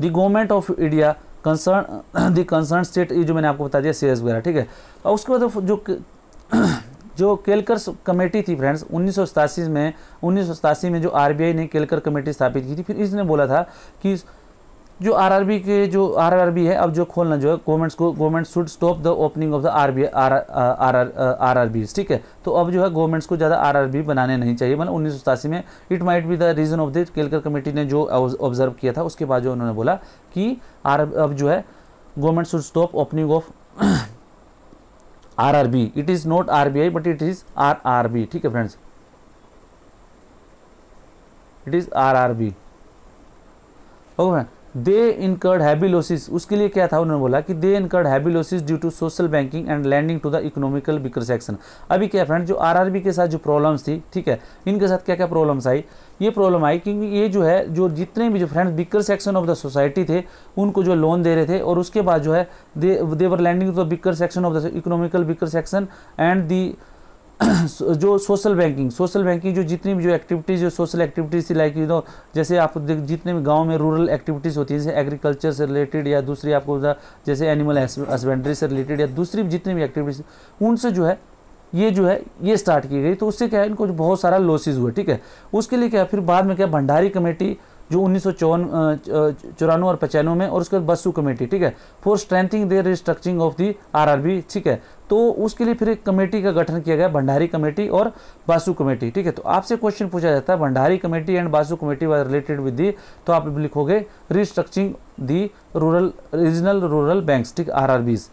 The government of India concern state, ये जो मैंने आपको बता दिया शेयर्स वगैरह, ठीक है। और उसके बाद जो केलकर कमेटी थी फ्रेंड्स 1987 में जो आरबीआई ने केलकर कमेटी स्थापित की थी, फिर इसने बोला था कि जो आरआरबी है अब जो खोलना जो है government should stop the opening of the RRB, ठीक है। तो अब जो है गवर्नमेंट्स को ज़्यादा आरआरबी बनाने नहीं चाहिए, मतलब 1987 में it might be the reason of this, Kelkar committee ने जो ऑब्जर्व किया था उसके बाद जो उन्होंने बोला कि अब जो है government should stop opening of RRB, it is not RBI but it is RRB, ठीक है friends, it is RRB। Okay, they incurred heavy losses, उसके लिए क्या था, उन्होंने बोला कि they incurred heavy losses due to social banking and landing to the economical weaker section. अभी क्या फ्रेंड, जो RRB के साथ जो प्रॉब्लम्स थी, ठीक है, इनके साथ क्या क्या प्रॉब्लम्स आई, ये प्रॉब्लम आई क्योंकि ये जो है, जो जितने भी जो friends weaker section of the society थे उनको जो लोन दे रहे थे, और उसके बाद जो है they were landing to the weaker section of the economical weaker section and the जो सोशल बैंकिंग जो जितनी भी जो एक्टिविटीज़, जो सोशल एक्टिविटीज़ थी, लाइक जैसे आप जितने भी गांव में रूरल एक्टिविटीज़ होती हैं, जैसे एग्रीकल्चर से रिलेटेड या दूसरी आपको जैसे एनिमल हस्बेंड्री से रिलेटेड या दूसरी जितनी भी एक्टिविटीज़, उनसे जो है ये स्टार्ट की गई। तो उससे क्या है, इनको बहुत सारा लॉसेज हुए, ठीक है। उसके लिए क्या, फिर बाद में क्या, भंडारी कमेटी जो 1994 और 95 में, और उसके बाद बसु कमेटी, ठीक है, for strengthening the restructuring of the RRB, ठीक है। तो उसके लिए फिर एक कमेटी का गठन किया गया, भंडारी कमेटी और बासु कमेटी, ठीक है। तो आपसे क्वेश्चन पूछा जाता है Bhandari committee and Basu committee were related with the, तो आप लिखोगे रिस्ट्रक्चरिंग दी रीजनल रूरल बैंक्स, ठीक, RRBs।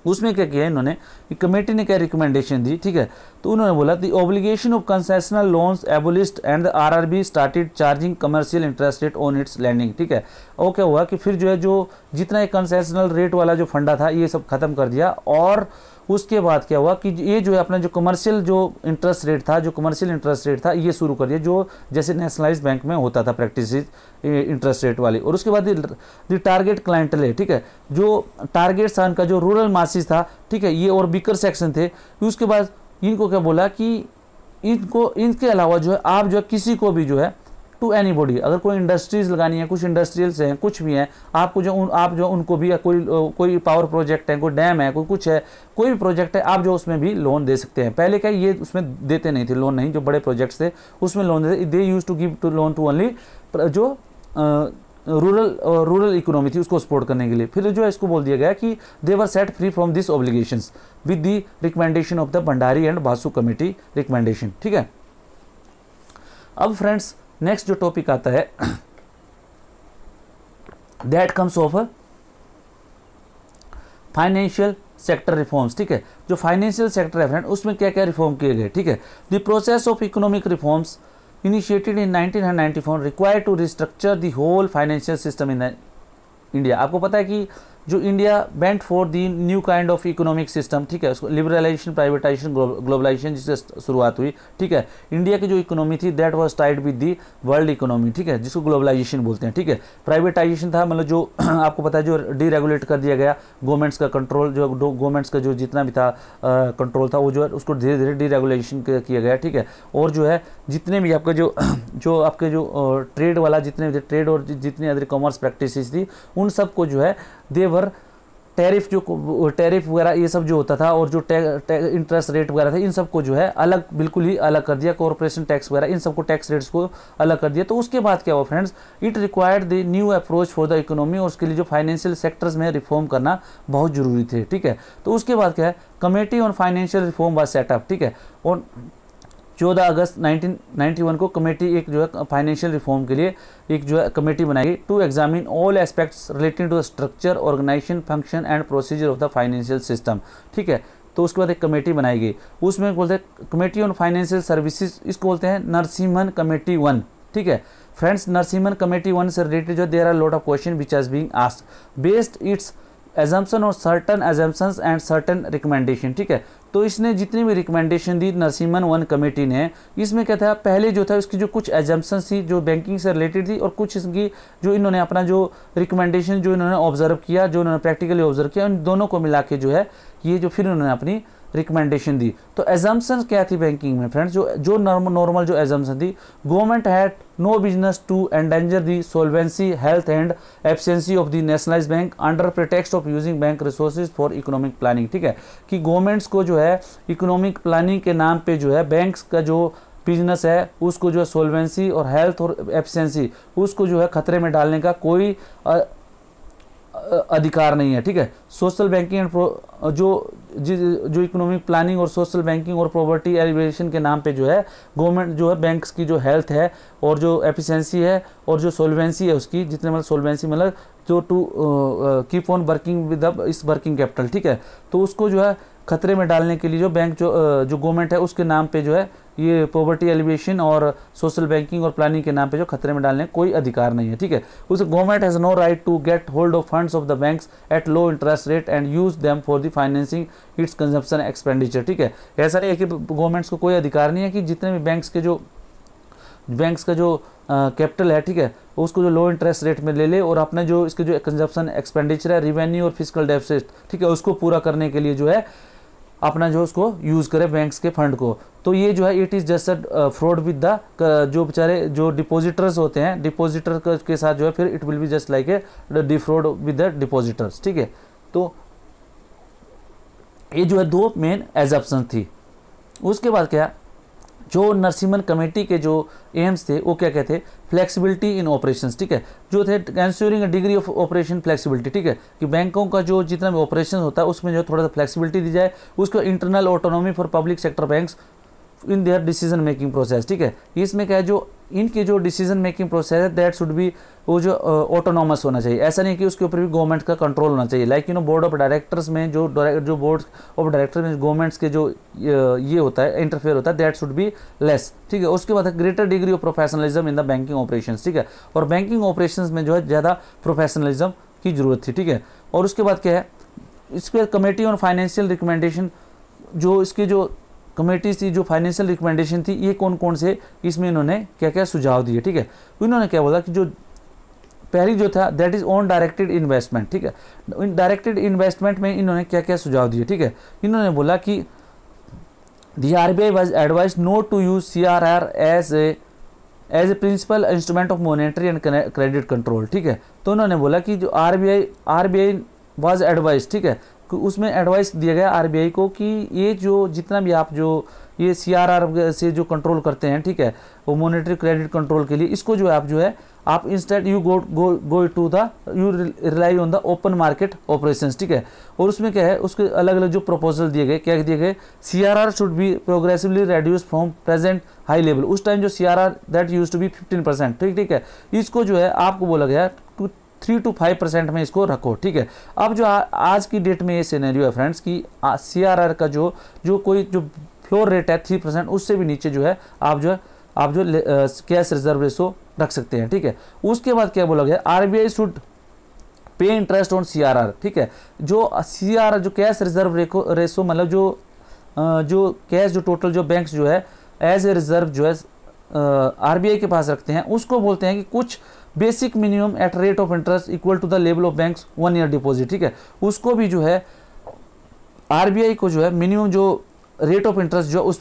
उसमें क्या किया इन्होंने, कमेटी ने क्या रिकमेंडेशन दी, ठीक है। तो उन्होंने बोला the obligation of concessional loans abolished and the RRB started charging commercial interest rate on its lending, ठीक है। और क्या हुआ कि फिर जो है, जो जितना एक कंसेशनल रेट वाला जो फंडा था ये सब खत्म कर दिया, और उसके बाद क्या हुआ कि ये जो है अपना जो कमर्शियल जो इंटरेस्ट रेट था ये शुरू कर दिया, जो जैसे नेशनलाइज बैंक में होता था प्रैक्टिस इंटरेस्ट रेट वाली। और उसके बाद द टारगेट क्लाइंटल है, ठीक है, जो टारगेट सन का जो रूरल मासिस था, ठीक है, ये और बीकर सेक्शन थे। उसके बाद इनको क्या बोला कि इनके अलावा जो है आप जो है किसी को भी जो है टू एनीबॉडी, अगर कोई इंडस्ट्रीज लगानी है, कुछ इंडस्ट्रियल्स हैं, कुछ भी है, आपको जो आप जो उनको भी कोई पावर प्रोजेक्ट है, कोई डैम है, कोई कुछ है, कोई भी प्रोजेक्ट है, आप जो उसमें भी लोन दे सकते हैं। पहले क्या ये उसमें देते नहीं थे लोन, नहीं, जो बड़े प्रोजेक्ट्स थे उसमें लोन देते, they used to give to loan to only जो रूरल इकोनॉमी थी उसको सपोर्ट करने के लिए। फिर जो है इसको बोल दिया गया कि they were set free from this obligations with the recommendation of the Bhandari and Basu committee recommendation, ठीक है। अब फ्रेंड्स नेक्स्ट जो टॉपिक आता है that comes of financial sector reforms, ठीक है। जो फाइनेंशियल सेक्टर है फ्रेंड, उसमें क्या क्या रिफॉर्म किए गए, ठीक है। The process of economic reforms initiated in 1994 required to restructure the whole financial system in India. आपको पता है कि जो India bent for the new kind of economic system, ठीक है, उसको लिबरलाइजेशन, प्राइवेटाइजेशन, ग्लोबलाइजेशन जिससे शुरुआत हुई, ठीक है। इंडिया की जो इकोनॉमी थी that was tied with the world economy, ठीक है, जिसको ग्लोबलाइजेशन बोलते हैं, ठीक है। प्राइवेटाइजेशन था, मतलब जो आपको पता है जो डीरेगुलेट कर दिया गया, गवर्नमेंट्स का कंट्रोल, जो गवर्नमेंट्स का जो जितना भी था कंट्रोल था वो जो है उसको धीरे धीरे डीरेगुलेशन किया गया, ठीक है। और जो है जितने भी आपका जो आपके जो ट्रेड वाला जितने भी ट्रेड और जितनी अदर कॉमर्स प्रैक्टिसेस थी उन सबको जो है देवर टैरिफ, जो टैरिफ वगैरह ये सब जो होता था, और जो इंटरेस्ट रेट वगैरह था, इन सबको जो है अलग, बिल्कुल ही अलग कर दिया। कॉर्पोरेशन टैक्स वगैरह इन सबको, टैक्स रेट्स को अलग कर दिया। तो उसके बाद क्या हुआ friends, it required the new approach for the economy, और उसके लिए जो फाइनेंशियल सेक्टर्स में रिफॉर्म करना बहुत जरूरी थे, ठीक है। तो उसके बाद क्या है, committee on financial reform was setup, ठीक है। और 14 अगस्त 1991 को कमेटी एक जो है फाइनेंशियल रिफॉर्म के लिए एक जो है कमेटी बनाई गई to examine all aspects relating to the structure, organisation, function and procedure of the financial system, ठीक है। तो उसके बाद एक कमेटी बनाई गई, उसमें बोलते हैं कमेटी ऑन फाइनेंशियल सर्विसेज, इसको बोलते हैं नरसिम्हन कमेटी 1, ठीक है। फ्रेंड्स नरसिम्हन कमेटी 1 से रिलेटेड जो there are lot of question which has being asked based its assumption और certain assumptions and certain recommendation, ठीक है। तो इसने जितनी भी रिकमेंडेशन दी नरसिम्हन 1 कमेटी ने, इसमें क्या था, पहले जो था उसकी जो कुछ एजम्पशंस थी जो बैंकिंग से रिलेटेड थी, और कुछ इसकी जो इन्होंने अपना जो रिकमेंडेशन जो इन्होंने ऑब्जर्व किया, जो इन्होंने प्रैक्टिकली ऑब्जर्व किया, उन दोनों को मिला के जो है ये जो फिर उन्होंने अपनी रिकमेंडेशन दी। तो एजम्पशंस क्या थी बैंकिंग में फ्रेंड्स, जो नॉर्मल जो एजम्पशन थी, government had no business to endanger the solvency, health and efficiency of the nationalised bank under pretext of using bank resources for economic planning, ठीक है। कि गवर्नमेंट्स को जो है इकोनॉमिक प्लानिंग के नाम पे जो है बैंक्स का जो बिजनेस है उसको जो है सोल्वेंसी और हेल्थ और एफिशिएंसी उसको जो है खतरे में डालने का कोई अधिकार नहीं है, ठीक है। सोशल बैंकिंग एंड जो इकोनॉमिक प्लानिंग और सोशल बैंकिंग और प्रॉपर्टी एलिवेशन के नाम पे जो है गवर्नमेंट जो है बैंक्स की जो हेल्थ है और जो एफिशिएंसी है और जो सोल्वेंसी है उसकी, जितने मतलब सोल्वेंसी मतलब जो to keep on working with इस वर्किंग कैपिटल, ठीक है। तो उसको जो है खतरे में डालने के लिए जो बैंक जो गवर्नमेंट है उसके नाम पे जो है ये पॉवर्टी एलिवेशन और सोशल बैंकिंग और प्लानिंग के नाम पे जो खतरे में डालने कोई अधिकार नहीं है, ठीक है। उस government has no right to get hold of funds of the banks at low interest rate and use them for the financing its consumption expenditure, ठीक है। ऐसा नहीं है कि गवर्नमेंट्स को कोई अधिकार नहीं है कि जितने भी बैंक्स का जो कैपिटल है, ठीक है, उसको जो लो इंटरेस्ट रेट में ले ले और अपने जो इसके जो कंजप्शन एक्सपेंडिचर है, रिवेन्यू और फिजिकल डेफिसिट, ठीक है, उसको पूरा करने के लिए जो है अपना जो उसको यूज़ करे बैंक्स के फंड को। तो ये जो है it is just fraud with the जो बेचारे जो डिपॉजिटर्स होते हैं, डिपॉजिटर के साथ जो है फिर it will be just like a defrauded with the depositors, ठीक है। तो ये जो है दो मेन एजप्शन थी। उसके बाद क्या, जो नरसिम्हन कमेटी के जो एम्स थे वो क्या कहते हैं, फ्लेक्सिबिलिटी इन ऑपरेशंस, ठीक है, जो थे ensuring a degree of operation flexibility, ठीक है, कि बैंकों का जो जितना भी ऑपरेशन होता है उसमें जो थोड़ा सा फ्लेक्सिबिलिटी दी जाए, उसको internal autonomy for public sector banks in their decision making process, ठीक है। इसमें क्या है, जो इनके जो डिसीजन मेकिंग प्रोसेस है दैट शुड बी वो जो ऑटोनॉमस होना चाहिए। ऐसा नहीं कि उसके ऊपर भी गवर्नमेंट का कंट्रोल होना चाहिए। लाइक बोर्ड ऑफ डायरेक्टर्स में जो बोर्ड ऑफ डायरेक्टर में गवर्नमेंट्स के जो ये होता है इंटरफेयर होता है दैट शुड बी लेस, ठीक है। उसके बाद greater degree of professionalism in the banking operations, ठीक है, और बैंकिंग ऑपरेशंस में जो है ज़्यादा प्रोफेशनलिज्म की जरूरत थी, ठीक है। और उसके बाद क्या है, इसके कमेटी ऑन फाइनेंशियल रिकमेंडेशन, जो इसकी जो कमेटी थी जो फाइनेंशियल रिकमेंडेशन थी, ये कौन कौन से इसमें इन्होंने क्या क्या सुझाव दिए, ठीक है। इन्होंने क्या बोला कि जो पहली जो था that is on directed investment, ठीक है। डायरेक्टेड इन्वेस्टमेंट में इन्होंने क्या क्या सुझाव दिए, ठीक है। इन्होंने बोला कि the RBI was advised not to use CRR as a principal instrument of monetary and credit control, ठीक है। तो उन्होंने बोला कि जो आरबीआई वाज एडवाइज, ठीक है, उसमें एडवाइस दिया गया आरबीआई को कि ये जो जितना भी आप जो ये सीआरआर से जो कंट्रोल करते हैं, ठीक है, वो मॉनेटरी क्रेडिट कंट्रोल के लिए, इसको जो है आप जो है आप instead you go to the you rely on the open market operations, ठीक है। और उसमें क्या है, उसके अलग अलग जो प्रपोजल दिए गए, क्या दिए गए, CRR should be progressively reduce from present high level. उस टाइम जो CRR that used to be 15%, ठीक है, इसको जो है आपको बोला गया 3 to 5% में इसको रखो, ठीक है। अब जो आज की डेट में ये सिनेरियो है फ्रेंड्स कि सीआरआर का जो कोई जो फ्लोर रेट है 3%, उससे भी नीचे जो है आप जो कैश रिजर्व रेशो रख सकते हैं, ठीक है। उसके बाद क्या बोला गया, RBI should pay interest on CRR, ठीक है। जो सीआरआर जो कैश रिजर्व रेशो मतलब जो कैश जो टोटल जो बैंक्स जो है एज ए रिजर्व जो है आरबीआई के पास रखते हैं, उसको बोलते हैं कि कुछ basic minimum at rate of interest equal to the level of banks 1 year deposit, ठीक है। उसको भी जो है आरबीआई को जो है मिनिमम जो रेट ऑफ इंटरेस्ट जो उस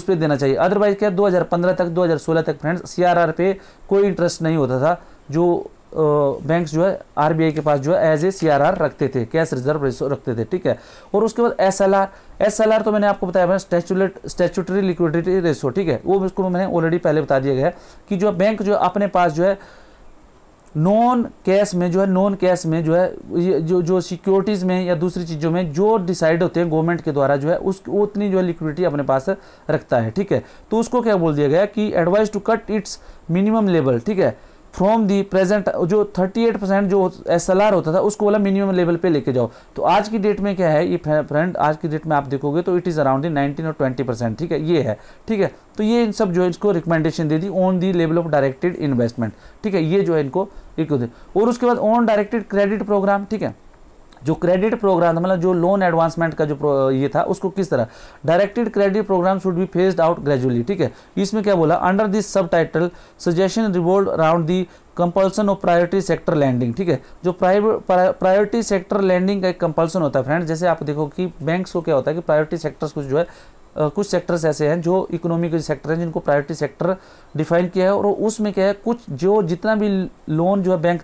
पर देना चाहिए। अदरवाइज क्या 2015 तक 2016 तक फ्रेंड्स सीआरआर पे कोई इंटरेस्ट नहीं होता था, जो बैंक्स जो है आरबीआई के पास जो है एज ए सीआरआर रखते थे, कैश रिजर्व रेशो रखते थे, ठीक है। और उसके बाद एसएलआर तो मैंने आपको बताया स्टैट्यूटरी लिक्विडिटी रेशो, ठीक है, वो उसको मैंने ऑलरेडी पहले बता दिया गया कि जो बैंक जो अपने पास जो है नॉन कैश में जो है ये जो सिक्योरिटीज़ में या दूसरी चीज़ों में जो डिसाइड होते हैं गवर्नमेंट के द्वारा जो है उतनी जो है लिक्विडिटी अपने पास रखता है, ठीक है। तो उसको क्या बोल दिया गया कि advise to cut its minimum level, ठीक है, फ्रॉम दी प्रेजेंट जो 38% जो एसएलआर होता था उसको बोला मिनिमम लेवल पे लेके जाओ। तो आज की डेट में क्या है ये फ्रेंड, आज की डेट में आप देखोगे तो इट इज़ अराउंड 19 और 20%, ठीक है, ये है, ठीक है। तो ये इन सब जो है इसको recommendation they the on the level of directed investment, ठीक है, ये जो है इनको एक। और उसके बाद ऑन डायरेक्टेड क्रेडिट प्रोग्राम, ठीक है, जो क्रेडिट प्रोग्राम मतलब जो लोन एडवांसमेंट का जो ये था उसको किस तरह directed credit programme should be phased out gradually, ठीक है। इसमें क्या बोला, अंडर दिस सब title suggestion revolve around the compulsion of priority sector landing, ठीक है। जो प्रायोरिटी सेक्टर लैंडिंग का एक कंपल्सन होता है फ्रेंड्स, जैसे आप देखो कि बैंक्स को क्या होता है कि प्रायोरिटी सेक्टर्स कुछ जो है कुछ सेक्टर्स ऐसे हैं जो इकोनॉमिक सेक्टर हैं जिनको प्रायोरिटी सेक्टर डिफाइन किया है, और उसमें क्या है कुछ जो जितना भी लोन जो है बैंक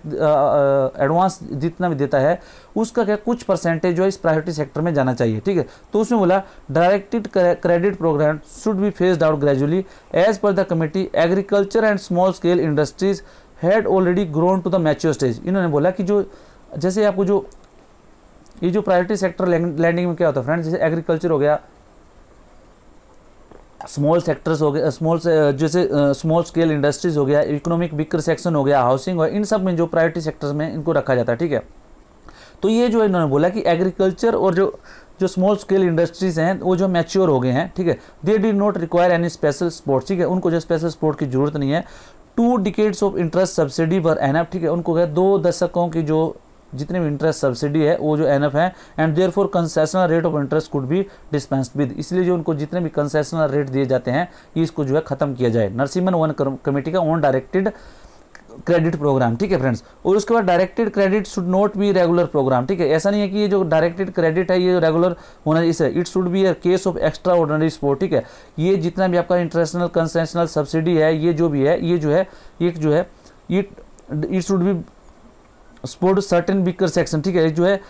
एडवांस जितना भी देता है उसका क्या कुछ परसेंटेज जो है इस प्रायोरिटी सेक्टर में जाना चाहिए, ठीक है। तो उसमें बोला directed credit programme should be phased out gradually as per the committee agriculture and small scale industries had already grown to the mature stage. इन्होंने बोला कि जो जैसे आपको जो ये जो प्रायोरिटी सेक्टर लैंडिंग में क्या होता है फ्रेंड्स, जैसे एग्रीकल्चर हो गया, स्मॉल सेक्टर्स हो गए, जैसे स्मॉल स्केल इंडस्ट्रीज हो गया, इकोनॉमिक वीकर सेक्शन हो गया, हाउसिंग हो गया, इन सब में जो प्रायोरिटी सेक्टर्स में इनको रखा जाता है। ठीक है, तो ये जो इन्होंने बोला कि एग्रीकल्चर और जो स्मॉल स्केल इंडस्ट्रीज हैं वो जो मैच्योर हो गए हैं, ठीक है, they did not require any special support, ठीक है, उनको जो स्पेशल सपोर्ट की जरूरत नहीं है। 2 डिकेड्स ऑफ इंटरेस्ट सब्सिडी पर एनएफ, ठीक है, उनको क्या 2 दशकों की जो जितने भी इंटरेस्ट सब्सिडी है वो जो एनएफ है, and therefore concessional rate of interest could be dispensed with, इसलिए जो उनको जितने भी कंसेशनल रेट दिए जाते हैं इसको जो है खत्म किया जाए। नरसिम्हन वन कमेटी का ऑन डायरेक्टेड क्रेडिट प्रोग्राम, ठीक है फ्रेंड्स। और उसके बाद directed credit should not be regular programme, ठीक है, ऐसा नहीं है कि ये जो डायरेक्टेड क्रेडिट है ये रेगुलर होना चाहिए, it should be a case of extra ordinary support, ठीक है। ये जितना भी आपका इंटरनेशनल कंसेशनल सब्सिडी है ये जो भी है ये जो है it should B support certain weaker section, ठीक है, जो है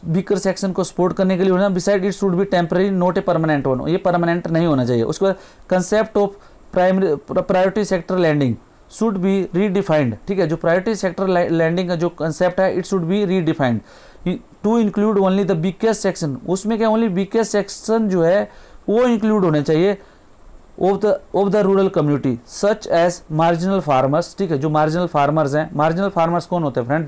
वीकर सेक्शन को सपोर्ट करने के लिए होना, beside it should B temporary not a permanent one, ये परमानेंट नहीं होना चाहिए। उसके बाद concept of priority sector landing should be redefined, ठीक है, जो प्रायोरिटी सेक्टर लैंडिंग का जो कंसेप्ट है it should be redefined to include only the weakest section, उसमें क्या ओनली वीकेस्ट सेक्शन जो है वो इंक्लूड होने चाहिए of the rural community such as marginal farmers, ठीक है, जो मार्जिनल फार्मर्स हैं। मार्जिनल फार्मर्स कौन होते हैं फ्रेंड,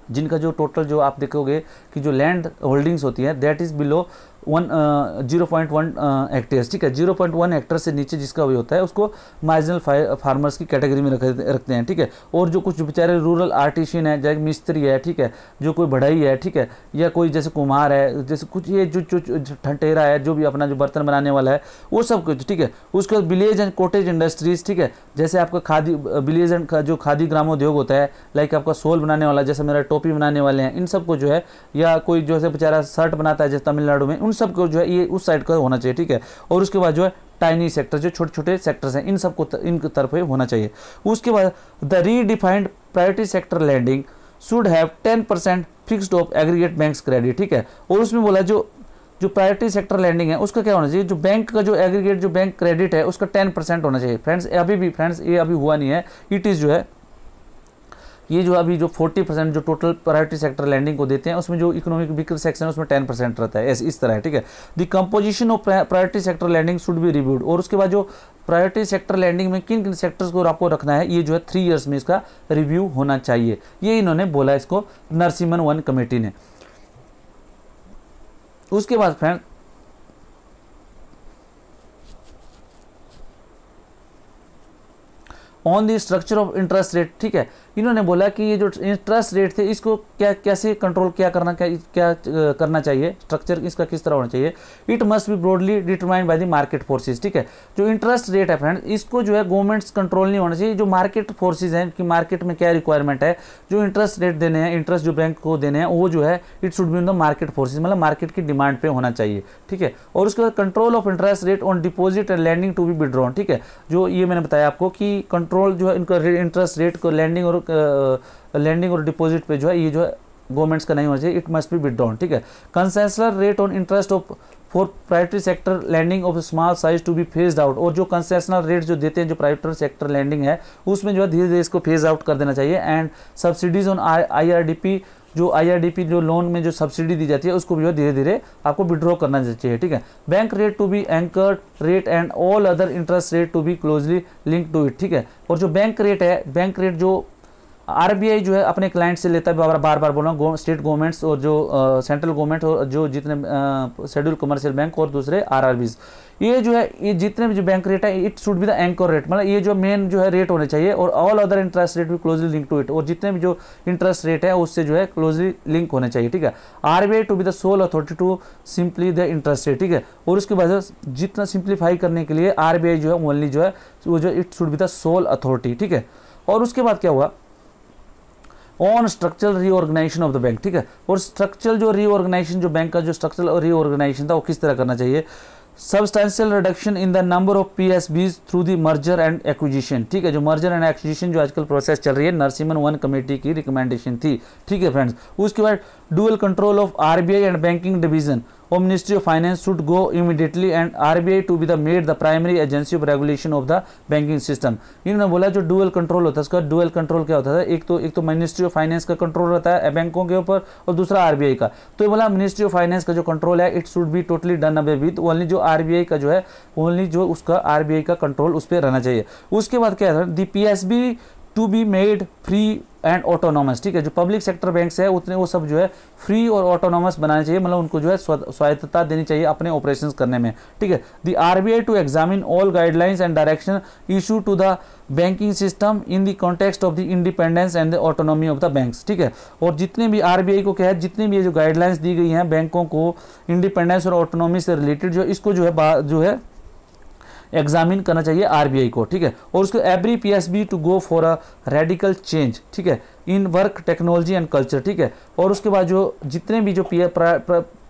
जिनका जो टोटल जो आप देखोगे कि जो लैंड होल्डिंग्स होती है दैट इज बिलो 0.1 हेक्टेयर, ठीक है, 0.1 हेक्टेयर से नीचे जिसका भी होता है उसको मार्जिनल फार्मर्स की कैटेगरी में रखते हैं, ठीक है। और जो कुछ बेचारे रूरल आर्टिशियन है, जैसे मिस्त्री है, ठीक है, जो कोई बढ़ई है, ठीक है, या कोई जैसे कुम्हार है, जैसे कुछ ये जो ठंटेरा है, जो भी अपना जो बर्तन बनाने वाला है वो सब कुछ, ठीक है। उसके बाद विलेज एंड कॉटेज इंडस्ट्रीज, ठीक है, जैसे आपका खादी विलेज एंड जो खादी ग्रामोद्योग होता है, लाइक आपका सोल बनाने वाला, जैसे मेरा टोपी बनाने वाले हैं, इन सबको जो है, या कोई जो है बेचारा शर्ट बनाता है जैसे तमिलनाडु में, सबको जो है ये उस साइड का होना चाहिए, ठीक है। और उसके बाद जो है टाइनी सेक्टर, जो छोटे छोटे सेक्टर्स हैं, इन सबको इन तरफ होना चाहिए। उसके बाद the redefined priority sector landing should have 10% fixed of aggregate banks credit, ठीक है। और उसमें बोला जो प्रायोरिटी सेक्टर लैंडिंग है उसका क्या होना चाहिए, जो बैंक का जो एग्रीगेट जो बैंक क्रेडिट है उसका 10% होना चाहिए फ्रेंड्स। अभी भी फ्रेंड्स ये अभी हुआ नहीं है, इट इज़ जो है ये जो अभी जो 40% जो टोटल प्रायोरिटी सेक्टर लैंडिंग को देते हैं उसमें जो इकोनॉमिक वीकर सेक्शन है उसमें 10% रहता है, इस तरह है, ठीक है। The composition of priority sector landing should be reviewed. और उसके बाद जो प्रायोरिटी सेक्टर लैंडिंग में किन किन सेक्टर्स को आपको रखना है, ये जो है 3 ईयर्स में इसका रिव्यू होना चाहिए, ये इन्होंने बोला इसको नरसिम्हन वन कमेटी ने। उसके बाद friend on the structure of interest rate, ठीक है, इन्होंने बोला कि ये जो इंटरेस्ट रेट थे इसको कैसे कंट्रोल क्या करना चाहिए, स्ट्रक्चर इसका किस तरह होना चाहिए। It must be broadly determined by the market forces, ठीक है। जो इंटरेस्ट रेट है फ्रेंड इसको जो है गवर्नमेंट्स कंट्रोल नहीं होना चाहिए, जो मार्केट फोर्सेस हैं कि मार्केट में क्या रिक्वायरमेंट है, जो इंटरेस्ट रेट देने हैं, इंटरेस्ट जो बैंक को देने हैं वो जो है it should be on the market forces, मतलब मार्केट की डिमांड पे होना चाहिए, ठीक है। और उसके बाद control of interest rate on deposit and landing to be withdrawn, ठीक है, जो ये मैंने बताया आपको कि कंट्रोल जो है इनका इंटरेस्ट रेट को लैंडिंग और डिपॉजिट पे जो है ये जो है गवर्नमेंट्स का नहीं होना चाहिए, इट मस्ट बी विड्रॉन, ठीक है। Concessional rate on interest of for priority sector lending of small size to be phased out. और जो कंसेशनल रेट जो देते हैं जो प्रायोरिटी सेक्टर लैंडिंग है उसमें जो है धीरे धीरे इसको फेज आउट कर देना चाहिए। एंड सब्सिडीज ऑन IRDP, जो IRDP जो लोन में जो सब्सिडी दी जाती है उसको भी धीरे धीरे आपको विड्रॉ करना चाहिए, ठीक है। Bank rate to be anchored rate and all other interest rate to be closely link to it, ठीक है। और जो बैंक रेट है, बैंक रेट जो RBI जो है अपने क्लाइंट से लेता है, बार बार बोल रहा हूँ, स्टेट गवर्नमेंट्स और जो सेंट्रल गवर्नमेंट और जो जितने शेड्यूल कमर्शियल बैंक और दूसरे RRBs, ये जो है ये जितने भी जो बैंक रेट है it should be the anchor rate, मतलब ये जो मेन जो है रेट होने चाहिए। और ऑल अदर इंटरेस्ट रेट भी क्लोजली लिंक टू इट, और जितने भी जो इंटरेस्ट रेट है उससे जो है क्लोजली लिंक होने चाहिए, ठीक है। RBI to be the sole authority to simply the interest rate, ठीक है। और उसके बाद जितना सिंप्लीफाई करने के लिए RBI जो है ओनली जो है वो जो it should be the sole authority, ठीक है। और उसके बाद क्या हुआ on structural reorganisation of the bank, ठीक है। और स्ट्रक्चरल जो रीऑर्गेनाइजेशन जो बैंक का जो स्ट्रक्चरल रीऑर्गेनाइजेशन था वो किस तरह करना चाहिए। Substantial reduction in the number of PSBs through the merger and acquisition, ठीक है। जो मर्जर एंड एक्विजिशन जो आजकल प्रोसेस चल रही है नरसिम्हन वन कमेटी की रिकमेंडेशन थी, ठीक है फ्रेंड्स। उसके बाद dual control of RBI and banking division, और ministry of finance should go immediately and RBI to be the made the primary agency of regulation of the banking system. इन्होंने बोला जो डुअल कंट्रोल होता है, उसका dual control क्या होता है, एक तो मिनिस्ट्री ऑफ फाइनेंस का कंट्रोल रहता है बैंकों के ऊपर और दूसरा आरबीआई का। तो ये बोला मिनिस्ट्री ऑफ फाइनेंस का जो कंट्रोल है it should be totally done away with only जो आरबीआई का जो है, ओनली जो उसका आरबीआई का कंट्रोल उस पर रहना चाहिए। उसके बाद क्या है, the PSB to be made free and autonomous, ठीक है, जो पब्लिक सेक्टर बैंक्स है उतने वो सब जो है फ्री और ऑटोनॉमस बनाने चाहिए, मतलब उनको जो है स्वायत्तता देनी चाहिए अपने ऑपरेशंस करने में, ठीक है। The RBI to examine all guidelines and direction issue to the banking system in the context of the independence and the autonomy of the banks, ठीक है। और जितने भी आरबीआई को क्या है, जितने भी ये जो गाइडलाइंस दी गई हैं बैंकों को इंडिपेंडेंस और ऑटोनॉमी से रिलेटेड, जो इसको जो है एग्जामिन करना चाहिए आरबीआई को, ठीक है। और उसको every PSB to go for a radical change, ठीक है, in work technology and culture, ठीक है। और उसके बाद जो जितने भी जो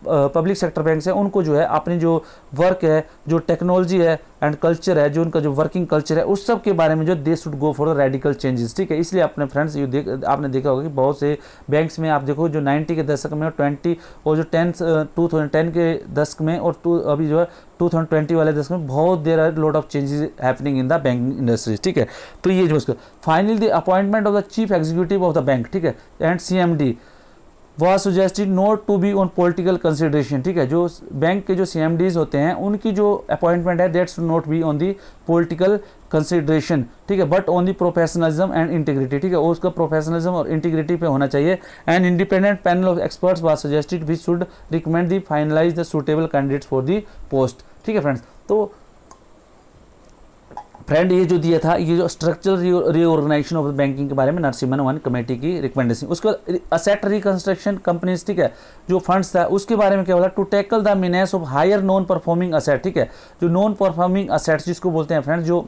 पब्लिक सेक्टर बैंक्स हैं उनको जो है अपनी जो वर्क है, जो टेक्नोलॉजी है एंड कल्चर है, जो उनका जो वर्किंग कल्चर है उस सब के बारे में जो they should go for radical changes, ठीक है। इसलिए अपने फ्रेंड्स आपने देखा होगा कि बहुत से बैंक्स में आप देखो जो 90 के दशक में और 20 और जो 2010 के दशक में और अभी जो है 2020 वाले दशक में बहुत there are lot of changes happening in the banking industries, ठीक है। तो ये जो उसका finally the appointment of the chief executive of the bank, ठीक है, and CMD was suggested not to be on political consideration, ठीक है। जो बैंक के जो CMDs होते हैं उनकी जो अपॉइंटमेंट है that should not be on the political consideration, ठीक है, but on the professionalism and integrity, ठीक है, और उसका प्रोफेशनलिज्म और इंटीग्रिटी पे होना चाहिए। And independent panel of experts was suggested which should recommend the finalize the suitable candidates for the post, ठीक है फ्रेंड्स। तो फ्रेंड ये जो दिया था, ये जो स्ट्रक्चरल रीऑर्गेनाइजेशन ऑफ बैंकिंग के बारे में नरसिम्हन वन कमेटी की रिकमेंडेशन। उसके बाद असेट रिकंस्ट्रक्शन कंपनीज, ठीक है, जो फंड्स था उसके बारे में क्या बोला, to tackle the menace of higher non performing asset, ठीक है, जो नॉन परफॉर्मिंग असेट्स जिसको बोलते हैं फ्रेंड्स, जो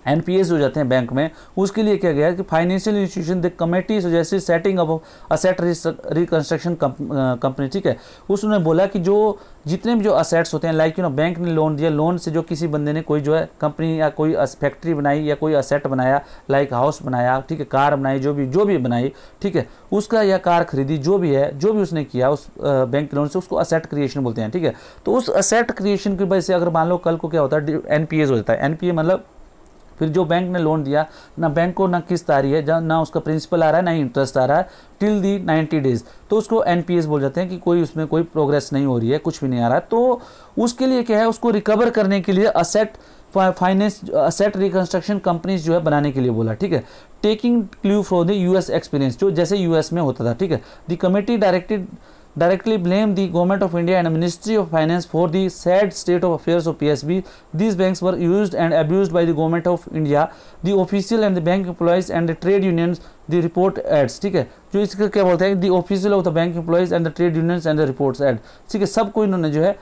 एनपीएस हो जाते हैं बैंक में, उसके लिए क्या गया कि financial institution the committee suggested setting up asset reconstruction company, ठीक है। उसने बोला कि जो जितने भी जो असेट्स होते हैं, लाइक बैंक ने लोन दिया, लोन से जो किसी बंदे ने कोई जो है कंपनी या कोई फैक्ट्री बनाई या कोई असेट बनाया, लाइक हाउस बनाया, ठीक है, कार बनाई, जो भी बनाई, ठीक है, उसका या कार खरीदी, जो भी उसने किया उस बैंक लोन से, उसको असेट क्रिएशन बोलते हैं, ठीक है। तो उस असेट क्रिएशन की वजह से अगर मान लो कल को क्या होता है, एनपीएस हो जाता है। एनपीए मतलब फिर जो बैंक ने लोन दिया, ना बैंक को ना किस्त आ रही है, ना उसका प्रिंसिपल आ रहा है, ना इंटरेस्ट आ रहा है टिल दी 90 डेज, तो उसको एनपीएस बोल जाते हैं कि कोई उसमें कोई प्रोग्रेस नहीं हो रही है, कुछ भी नहीं आ रहा है। तो उसके लिए क्या है, उसको रिकवर करने के लिए असेट रिकंस्ट्रक्शन कंपनीज जो है बनाने के लिए बोला, ठीक है। Taking clue from the US experience, जो जैसे यूएस में होता था, ठीक है। The committee directly blame the government of India and the Ministry of Finance for the sad state of affairs of PSB. These banks were used and abused by the government of India, the official and the bank employees and the trade unions. The report adds, ठीक है, जो इसका क्या बोलते हैं, the official of the bank employees and the trade unions and the reports add, ठीक है, सबको इन्होंने जो है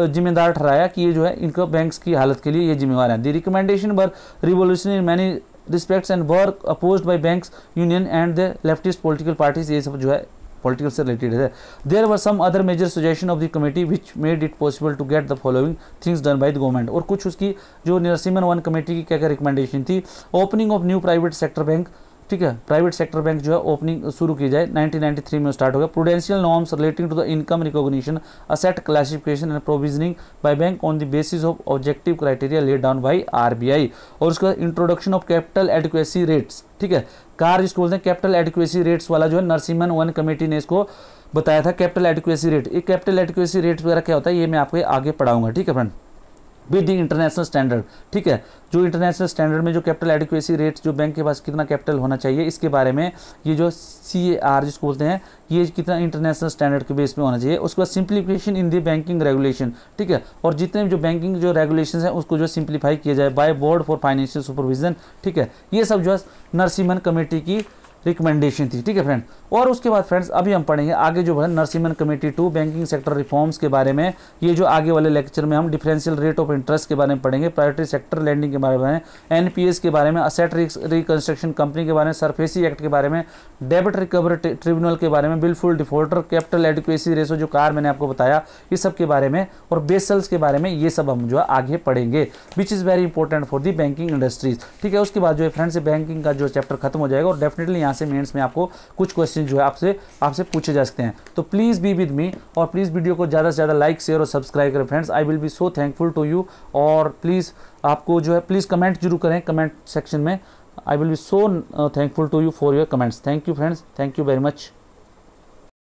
जिम्मेदार ठहराया कि ये जो है इनका बैंक्स की हालत के लिए ये जिम्मेवार है। The recommendation were revolutionary in many respects and were opposed by banks union and the leftist political parties, ये सब जो है पॉलिटिकल से रिलेटेड है। There were some other major suggestion of the committee which made it possible to get the following things done by the government. और कुछ उसकी जो नरसिम्हन वन कमेटी की क्या क्या रिकमेंडेशन थी, opening of new private sector bank, ठीक है, प्राइवेट सेक्टर बैंक जो है ओपनिंग शुरू की जाए, 1993 में स्टार्ट हो गया। Prudential norms relating to the income recognition, asset classification and provisioning by bank on the basis of objective criteria laid down by RBI. और उसका introduction of capital adequacy rates, ठीक है, कार जिसको बोलते हैं कैपिटल एडिक्वेसी रेट्स वाला जो है नरसिम्हन वन कमेटी ने इसको बताया था कैपिटल एडिक्वेसी रेट। ये कैपिटल एडिक्वेसी रेट वगैरह क्या होता है ये मैं आपको आगे पढ़ाऊंगा, ठीक है friend, with the international standard, ठीक है। जो इंटरनेशनल स्टैंडर्ड में जो कैपिटल एडिक्वेसी रेट्स, जो बैंक के पास कितना कैपिटल होना चाहिए, इसके बारे में ये जो CAR जिसको बोलते हैं, ये कितना इंटरनेशनल स्टैंडर्ड के बेस पे होना चाहिए। उसके बाद simplification in the banking regulation, ठीक है, और जितने भी जो बैंकिंग जो रेगुलेशन है उसको जो सिंप्लीफाई किया जाए by board for financial supervision, ठीक है, ये सब जो है नरसिम्हन कमेटी की रिकमेंडेशन थी, ठीक है फ्रेंड। और उसके बाद फ्रेंड्स अभी हम पढ़ेंगे आगे जो है Narasimhan committee 2 banking sector reforms के बारे में। ये जो आगे वाले लेक्चर में हम डिफरेंशियल रेट ऑफ इंटरेस्ट के बारे में पढ़ेंगे, प्रायोरिटी सेक्टर लैंडिंग के बारे में, एनपीएस के बारे में, असेट रिकंस्ट्रक्शन कंपनी के बारे में, सरफेसी एक्ट के बारे में, डेबिट रिकवरी ट्रिब्यूनल के बारे में, बिलफुल डिफॉल्टर, कैपिटल एडिक्वेसी रेशो जो कार मैंने आपको बताया, ये सब के बारे में, और बेसल्स के बारे में, ये सब हम जो है आगे पढ़ेंगे, which is very important for the banking industries, ठीक है। उसके बाद जो है फ्रेंड्स बैंकिंग का जो चैप्टर खत्म हो जाएगा और डेफिनेटली यहाँ से मेंस में आपको कुछ क्वेश्चन जो है आपसे पूछे जा सकते हैं। तो प्लीज़ बी विद मी और प्लीज़ वीडियो को ज़्यादा से ज़्यादा लाइक शेयर और सब्सक्राइब करें friends. I will be so thankful to you. और प्लीज़ आपको जो है प्लीज़ कमेंट जरूर करें कमेंट सेक्शन में। I will be so thankful to you for your comments. Thank you friends, thank you very much.